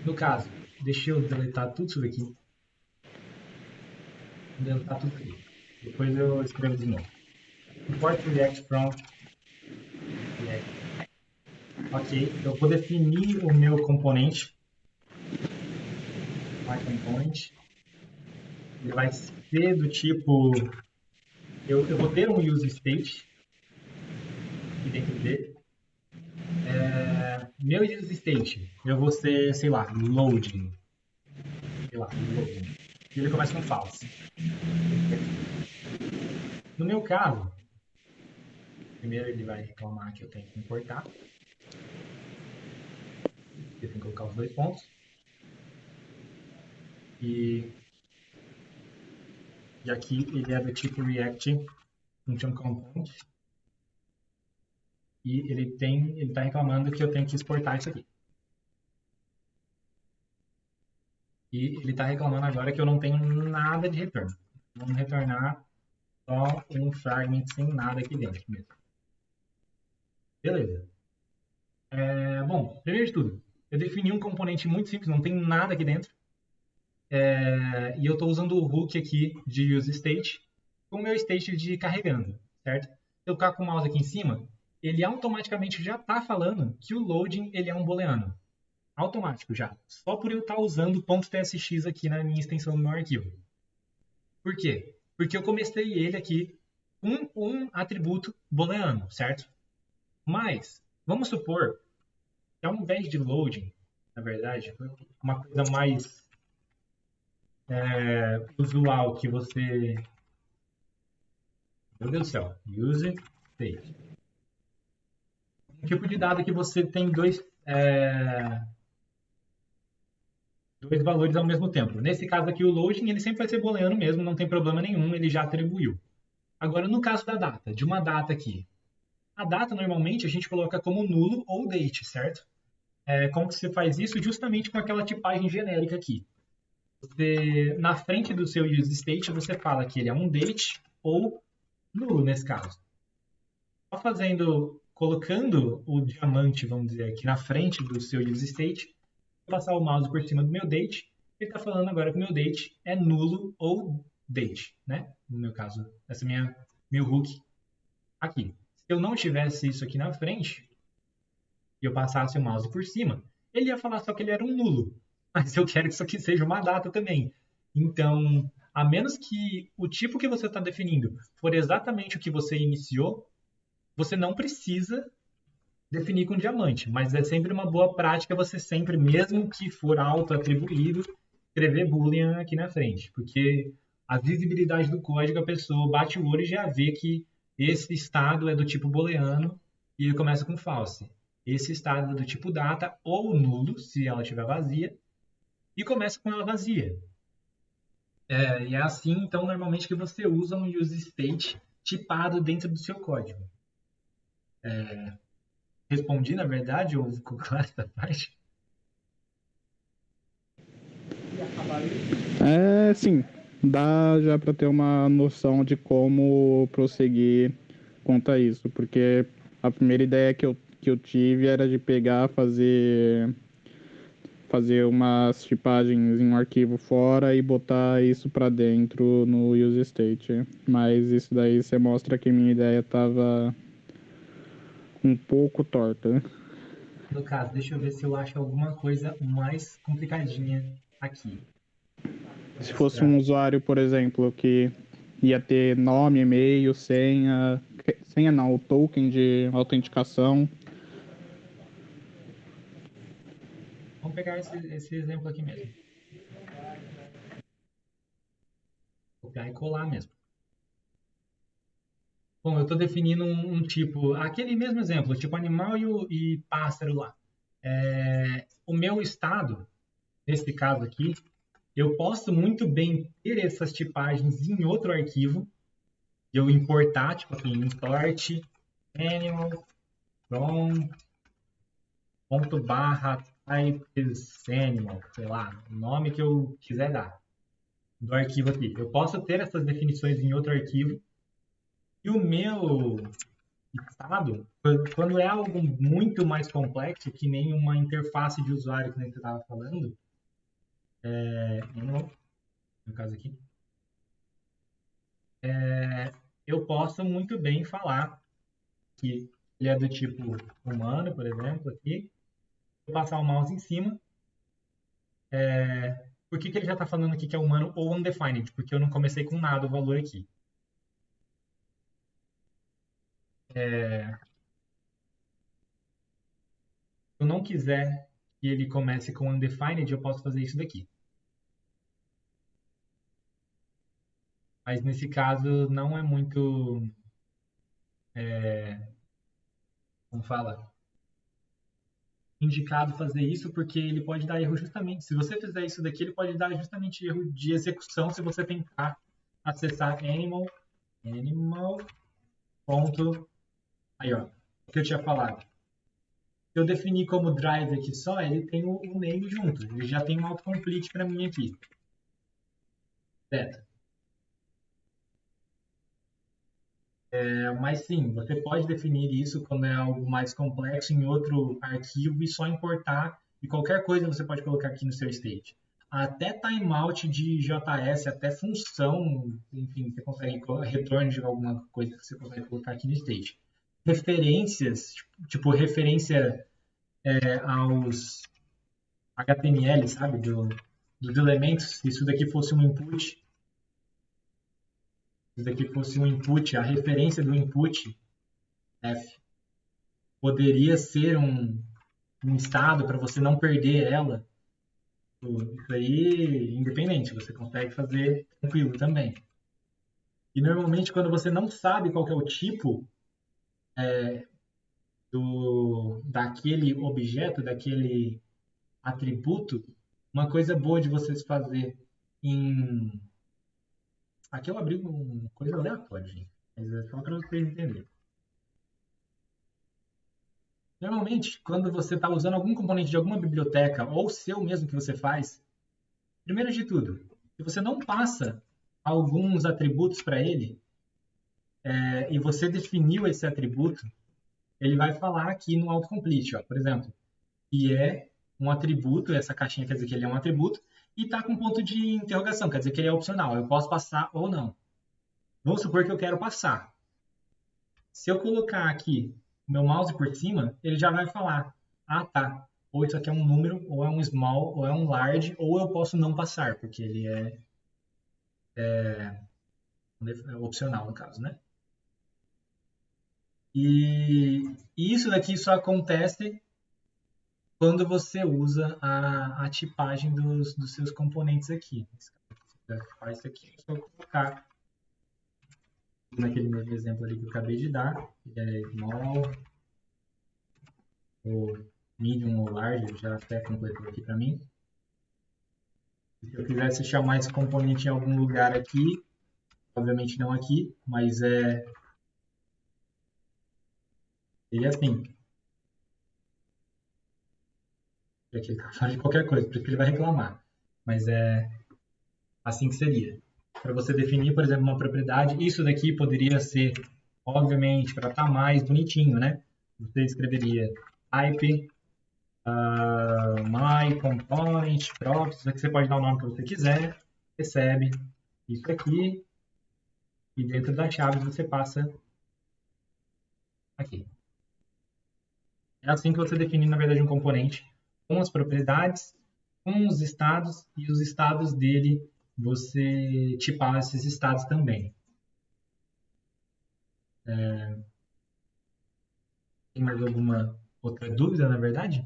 No caso, deixa eu deletar tudo isso daqui. Vou deletar tudo isso aqui. Depois eu escrevo de novo. Import React from React. Ok, eu vou definir o meu componente. My component. Ele vai ser do tipo. Eu vou ter um use state aqui dentro dele. Meu use state, eu vou ser, sei lá, loading. Sei lá, loading. E ele começa com false. No meu caso, primeiro ele vai reclamar que eu tenho que importar. Eu tenho que colocar os dois pontos. E aqui ele é do tipo React Function Component. E ele está reclamando que eu tenho que exportar isso aqui. E ele está reclamando agora que eu não tenho nada de retorno. Vamos retornar só um fragment sem nada aqui dentro mesmo. Beleza. Bom, primeiro de tudo, eu defini um componente muito simples, não tem nada aqui dentro. E eu estou usando o hook aqui de useState com o meu state de carregando, certo? Se eu clicar com o mouse aqui em cima, ele automaticamente já está falando que o loading ele é um booleano. Automático já. Só por eu estar usando .tsx aqui na minha extensão do meu arquivo. Por quê? Porque eu comecei ele aqui com um atributo booleano, certo? Mas, vamos supor que ao invés de loading, na verdade, uma coisa mais usual que você... Meu Deus do céu. Use state. Um tipo de dado que você tem dois valores ao mesmo tempo. Nesse caso aqui, o loading, ele sempre vai ser booleano mesmo, não tem problema nenhum, ele já atribuiu. Agora, no caso da data, de uma data aqui, a data normalmente a gente coloca como nulo ou date, certo? Como que você faz isso? Justamente com aquela tipagem genérica aqui. Na frente do seu useState, você fala que ele é um date ou nulo nesse caso. Só colocando o diamante, vamos dizer, aqui na frente do seu useState, passar o mouse por cima do meu date, ele está falando agora que o meu date é nulo ou date, né? No meu caso, essa é meu hook aqui. Se eu não tivesse isso aqui na frente, e eu passasse o mouse por cima, ele ia falar só que ele era um nulo. Mas eu quero que isso aqui seja uma data também. Então, a menos que o tipo que você está definindo for exatamente o que você iniciou, você não precisa definir com diamante. Mas é sempre uma boa prática você sempre, mesmo que for auto-atribuído, escrever boolean aqui na frente. Porque a visibilidade do código, a pessoa bate o olho e já vê que esse estado é do tipo booleano e ele começa com false. Esse estado é do tipo data ou nulo, se ela estiver vazia, e começa com ela vazia. E é assim, então, normalmente que você usa um useState tipado dentro do seu código. Respondi, na verdade, ou ficou clara essa parte? Sim, dá já para ter uma noção de como prosseguir quanto a isso, porque a primeira ideia que eu tive era de pegar, fazer umas tipagens em um arquivo fora e botar isso para dentro no useState. Mas isso daí você mostra que minha ideia estava um pouco torta, né? No caso, deixa eu ver se eu acho alguma coisa mais complicadinha aqui. Se fosse um usuário, por exemplo, que ia ter nome, e-mail, senha não, o token de autenticação. Vamos pegar esse exemplo aqui mesmo. Copiar e colar mesmo. Bom, eu estou definindo um tipo, aquele mesmo exemplo, tipo animal e pássaro lá. O meu estado, nesse caso aqui, eu posso muito bem ter essas tipagens em outro arquivo, e eu importar, tipo assim, import animal from ponto barra types animal, sei lá, o nome que eu quiser dar do arquivo aqui. Eu posso ter essas definições em outro arquivo, e o meu estado, quando é algo muito mais complexo, que nem uma interface de usuário que nem você estava falando, no caso aqui, eu posso muito bem falar que ele é do tipo humano, por exemplo, aqui, vou passar o mouse em cima. Por que ele já está falando aqui que é humano ou undefined? Porque eu não comecei com nada o valor aqui. Se eu não quiser que ele comece com undefined, eu posso fazer isso daqui. Mas nesse caso não é muito, como fala, indicado fazer isso, porque ele pode dar erro justamente. Se você fizer isso daqui, ele pode dar justamente erro de execução se você tentar acessar animal ponto, aí ó, o que eu tinha falado. Se eu definir como drive aqui só, ele tem o name junto. Ele já tem um autocomplete para mim aqui. Certo. Mas sim, você pode definir isso quando é algo mais complexo em outro arquivo e só importar. E qualquer coisa você pode colocar aqui no seu state. até timeout de JS, até função, enfim, você consegue retorno de alguma coisa que você consegue colocar aqui no state. Referências, tipo referência aos HTML, sabe, dos elementos, se isso daqui fosse um input, a referência do input F poderia ser um estado para você não perder ela. Isso aí, independente, você consegue fazer tranquilo também. E normalmente, quando você não sabe qual que é o tipo daquele objeto, daquele atributo, uma coisa boa de vocês fazer em... Aqui eu abri uma coisa aleatória, gente. Mas é só para vocês entenderem. Normalmente, quando você está usando algum componente de alguma biblioteca ou seu mesmo que você faz, primeiro de tudo, se você não passa alguns atributos para ele, e você definiu esse atributo, ele vai falar aqui no autocomplete, ó, por exemplo, que é um atributo, essa caixinha quer dizer que ele é um atributo, e está com ponto de interrogação, quer dizer que ele é opcional, eu posso passar ou não. Vamos supor que eu quero passar. Se eu colocar aqui meu mouse por cima, ele já vai falar, ah tá, ou isso aqui é um número, ou é um small, ou é um large, ou eu posso não passar, porque ele é opcional no caso, né? E isso daqui só acontece quando você usa a tipagem dos seus componentes aqui. Você faz isso aqui, é só colocar naquele mesmo exemplo ali que eu acabei de dar, que é small, ou medium ou large, já até completou aqui para mim. Se eu quisesse chamar esse componente em algum lugar aqui, obviamente não aqui, mas ele é assim. Aqui ele tá falando de qualquer coisa, por isso que ele vai reclamar. Mas é assim que seria. Para você definir, por exemplo, uma propriedade, isso daqui poderia ser, obviamente, para estar mais bonitinho, né? Você escreveria type my component props, isso aqui você pode dar o nome que você quiser, recebe isso aqui, e dentro da chave você passa aqui. É assim que você define, na verdade, um componente com as propriedades, com os estados, e os estados dele você tipar esses estados também. Tem mais alguma outra dúvida, na verdade?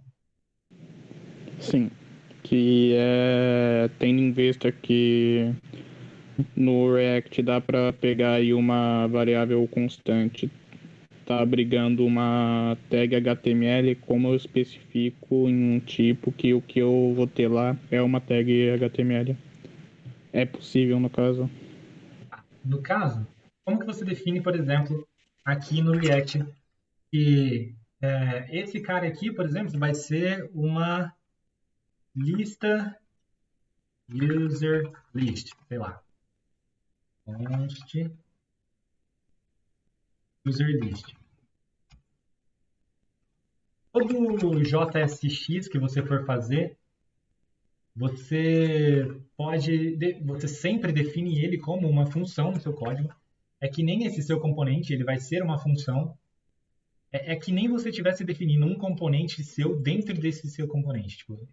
Sim, que é tendo em vista que no React dá para pegar aí uma variável constante, tá abrigando uma tag HTML, como eu especifico em um tipo que o que eu vou ter lá é uma tag HTML. É possível no caso? No caso, como que você define, por exemplo, aqui no React, que esse cara aqui, por exemplo, vai ser uma lista user list, sei lá, const user list. Todo JSX que você for fazer, você sempre define ele como uma função no seu código. É que nem esse seu componente, ele vai ser uma função. É que nem você estivesse definindo um componente seu dentro desse seu componente. Tipo,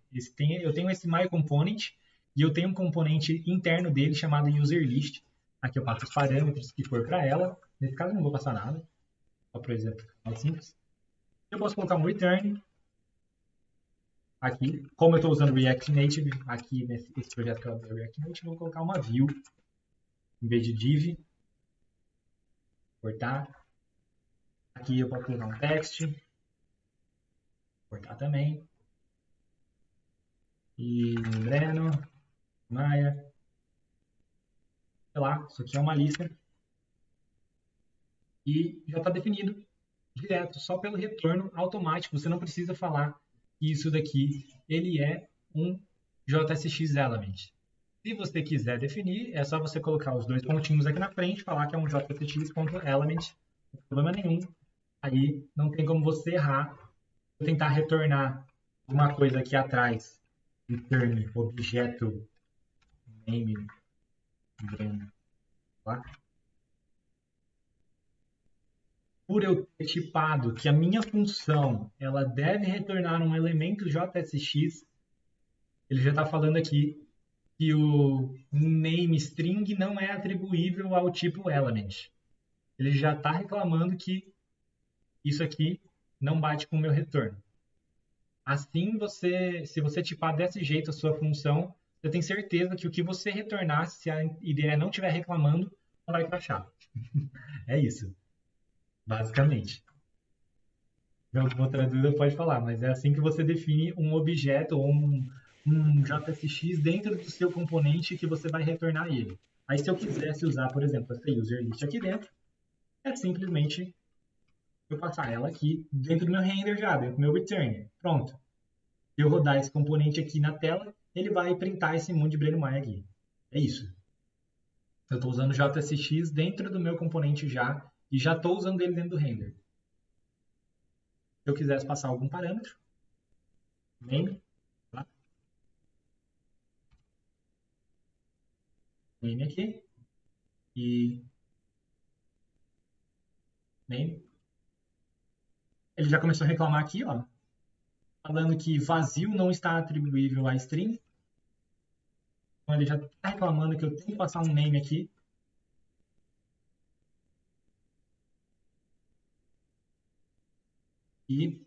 eu tenho esse my component e eu tenho um componente interno dele chamado user list. Aqui eu passo os parâmetros que for para ela. Nesse caso eu não vou passar nada. Só por exemplo, mais simples. Eu posso colocar um return aqui. Como eu estou usando React Native, aqui nesse projeto que eu abri React Native, eu vou colocar uma view em vez de div. Cortar. Aqui eu posso colocar um text. Cortar também. E Breno, Maia. Sei lá, isso aqui é uma lista. E já está definido direto, só pelo retorno automático. Você não precisa falar que isso daqui ele é um JSX element. Se você quiser definir, é só você colocar os dois pontinhos aqui na frente, falar que é um JSX.element, não tem problema nenhum. Aí não tem como você errar. Vou tentar retornar uma coisa aqui atrás return objeto name Breno, tá? Por eu ter tipado que a minha função ela deve retornar um elemento JSX, ele já está falando aqui que o name string não é atribuível ao tipo element. Ele já está reclamando que isso aqui não bate com o meu retorno. Assim, se você tipar desse jeito a sua função, você tem certeza que o que você retornar, se a IDE não estiver reclamando, não vai crashar. É isso, basicamente. Se alguma outra dúvida pode falar, mas é assim que você define um objeto ou um JSX dentro do seu componente que você vai retornar ele. Aí se eu quisesse usar, por exemplo, essa user list aqui dentro, é simplesmente eu passar ela aqui dentro do meu render já, dentro do meu return. Pronto. Se eu rodar esse componente aqui na tela, ele vai printar esse mundo de Breno Maia aqui. É isso. Eu estou usando o JSX dentro do meu componente já e já estou usando ele dentro do render. Se eu quisesse passar algum parâmetro, name, tá? Name aqui e name. Ele já começou a reclamar aqui, ó, falando que vazio não está atribuível a string. Então ele já está reclamando que eu tenho que passar um name aqui. E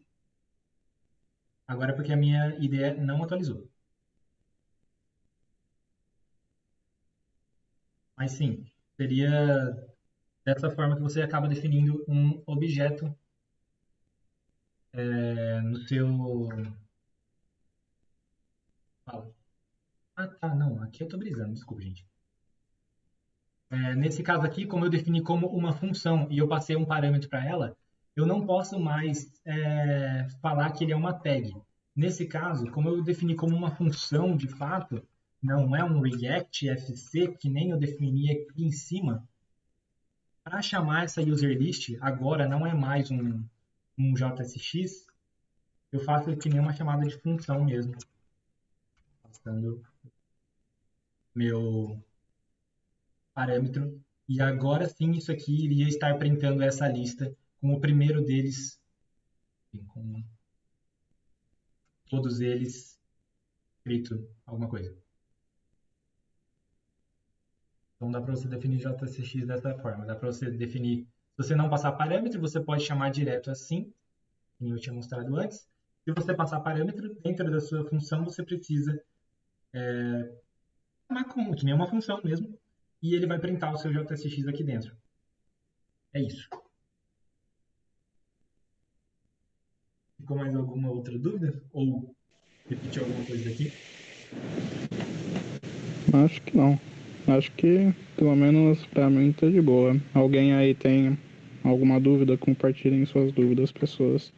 agora é porque a minha IDE não atualizou. Mas sim, seria dessa forma que você acaba definindo um objeto no seu... Fala. Ah, tá, não, aqui eu tô brisando, desculpa, gente. Nesse caso aqui, como eu defini como uma função e eu passei um parâmetro para ela, eu não posso mais falar que ele é uma tag. Nesse caso, como eu defini como uma função de fato, não é um React FC, que nem eu defini aqui em cima, para chamar essa user list, agora não é mais um JSX, eu faço que nem uma chamada de função mesmo, passando meu parâmetro. E agora sim, isso aqui iria estar printando essa lista com o primeiro deles, com todos eles escrito alguma coisa. Então dá para você definir JSX dessa forma. Dá para você definir, se você não passar parâmetro, você pode chamar direto assim, como eu tinha mostrado antes. Se você passar parâmetro, dentro da sua função, você precisa chamar como, que nem uma função mesmo, e ele vai printar o seu JSX aqui dentro. É isso. Ficou mais alguma outra dúvida? Ou repetir alguma coisa aqui? Acho que não. Acho que, pelo menos pra mim, tá de boa. Alguém aí tem alguma dúvida? Compartilhem suas dúvidas, pessoas.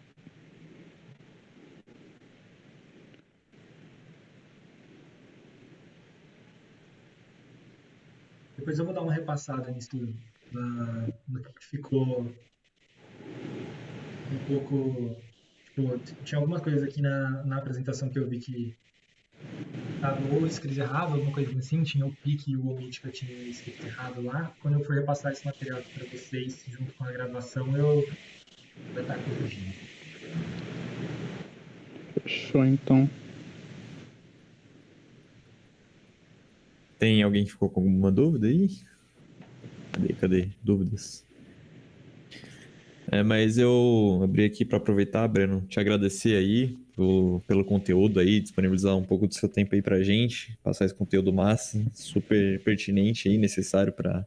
Depois eu vou dar uma repassada nisso, no que ficou um pouco. Tipo, tinha algumas coisas aqui na apresentação que eu vi que estava ou escrito errado, alguma coisa assim, tinha o pique e o omit que eu tinha escrito errado lá. Quando eu for repassar esse material aqui para vocês, junto com a gravação, eu vou estar corrigindo. Fechou, então. Tem alguém que ficou com alguma dúvida aí? Cadê? Dúvidas? Mas eu abri aqui para aproveitar, Breno, te agradecer aí pelo conteúdo aí, disponibilizar um pouco do seu tempo aí pra gente, passar esse conteúdo massa, super pertinente aí, necessário para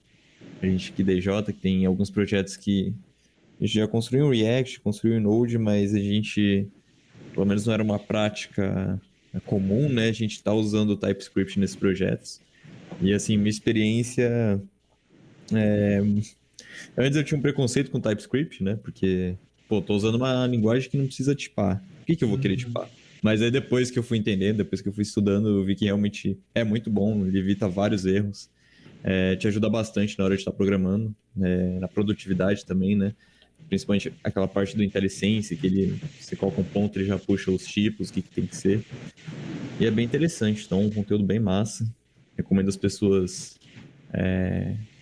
a gente aqui DJ, que tem alguns projetos que a gente já construiu em React, construiu em Node, mas a gente, pelo menos não era uma prática comum, né? A gente tá usando o TypeScript nesses projetos. E assim, minha experiência antes eu tinha um preconceito com TypeScript, né? Porque, pô, tô usando uma linguagem que não precisa tipar. Por que eu vou querer tipar? Mas aí depois que eu fui entendendo, depois que eu fui estudando, eu vi que realmente é muito bom, ele evita vários erros, te ajuda bastante na hora de estar programando, na produtividade também, né? Principalmente aquela parte do IntelliSense, que você coloca um ponto, ele já puxa os tipos, o que tem que ser. E é bem interessante, então, um conteúdo bem massa. Recomendo as pessoas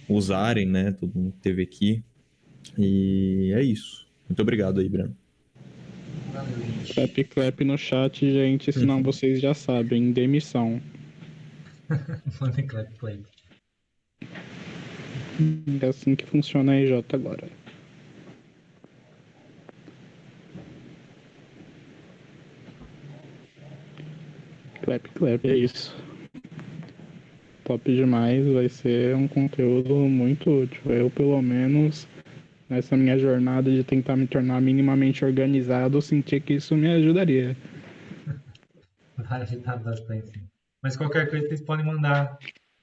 usarem, né? Todo mundo que teve aqui. E é isso. Muito obrigado aí, Breno. Valeu, gente. Clap, clap no chat, gente, senão vocês já sabem. Demissão. Mandem clap play. É assim que funciona a EJ agora. Clap, clap, é isso. Top demais, vai ser um conteúdo muito útil. Eu, pelo menos, nessa minha jornada de tentar me tornar minimamente organizado, senti que isso me ajudaria. Vai ajudar bastante, sim. Mas qualquer coisa, vocês podem mandar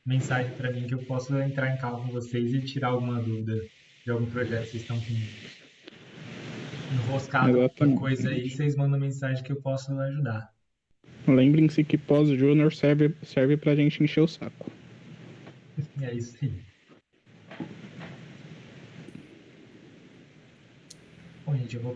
mensagem para mim que eu posso entrar em call com vocês e tirar alguma dúvida de algum projeto que vocês estão enroscado com alguma coisa aí, Exatamente. vocês mandam mensagem que eu posso ajudar. Lembrem-se que pós-júnior serve pra gente encher o saco. É isso aí. Bom, gente, eu vou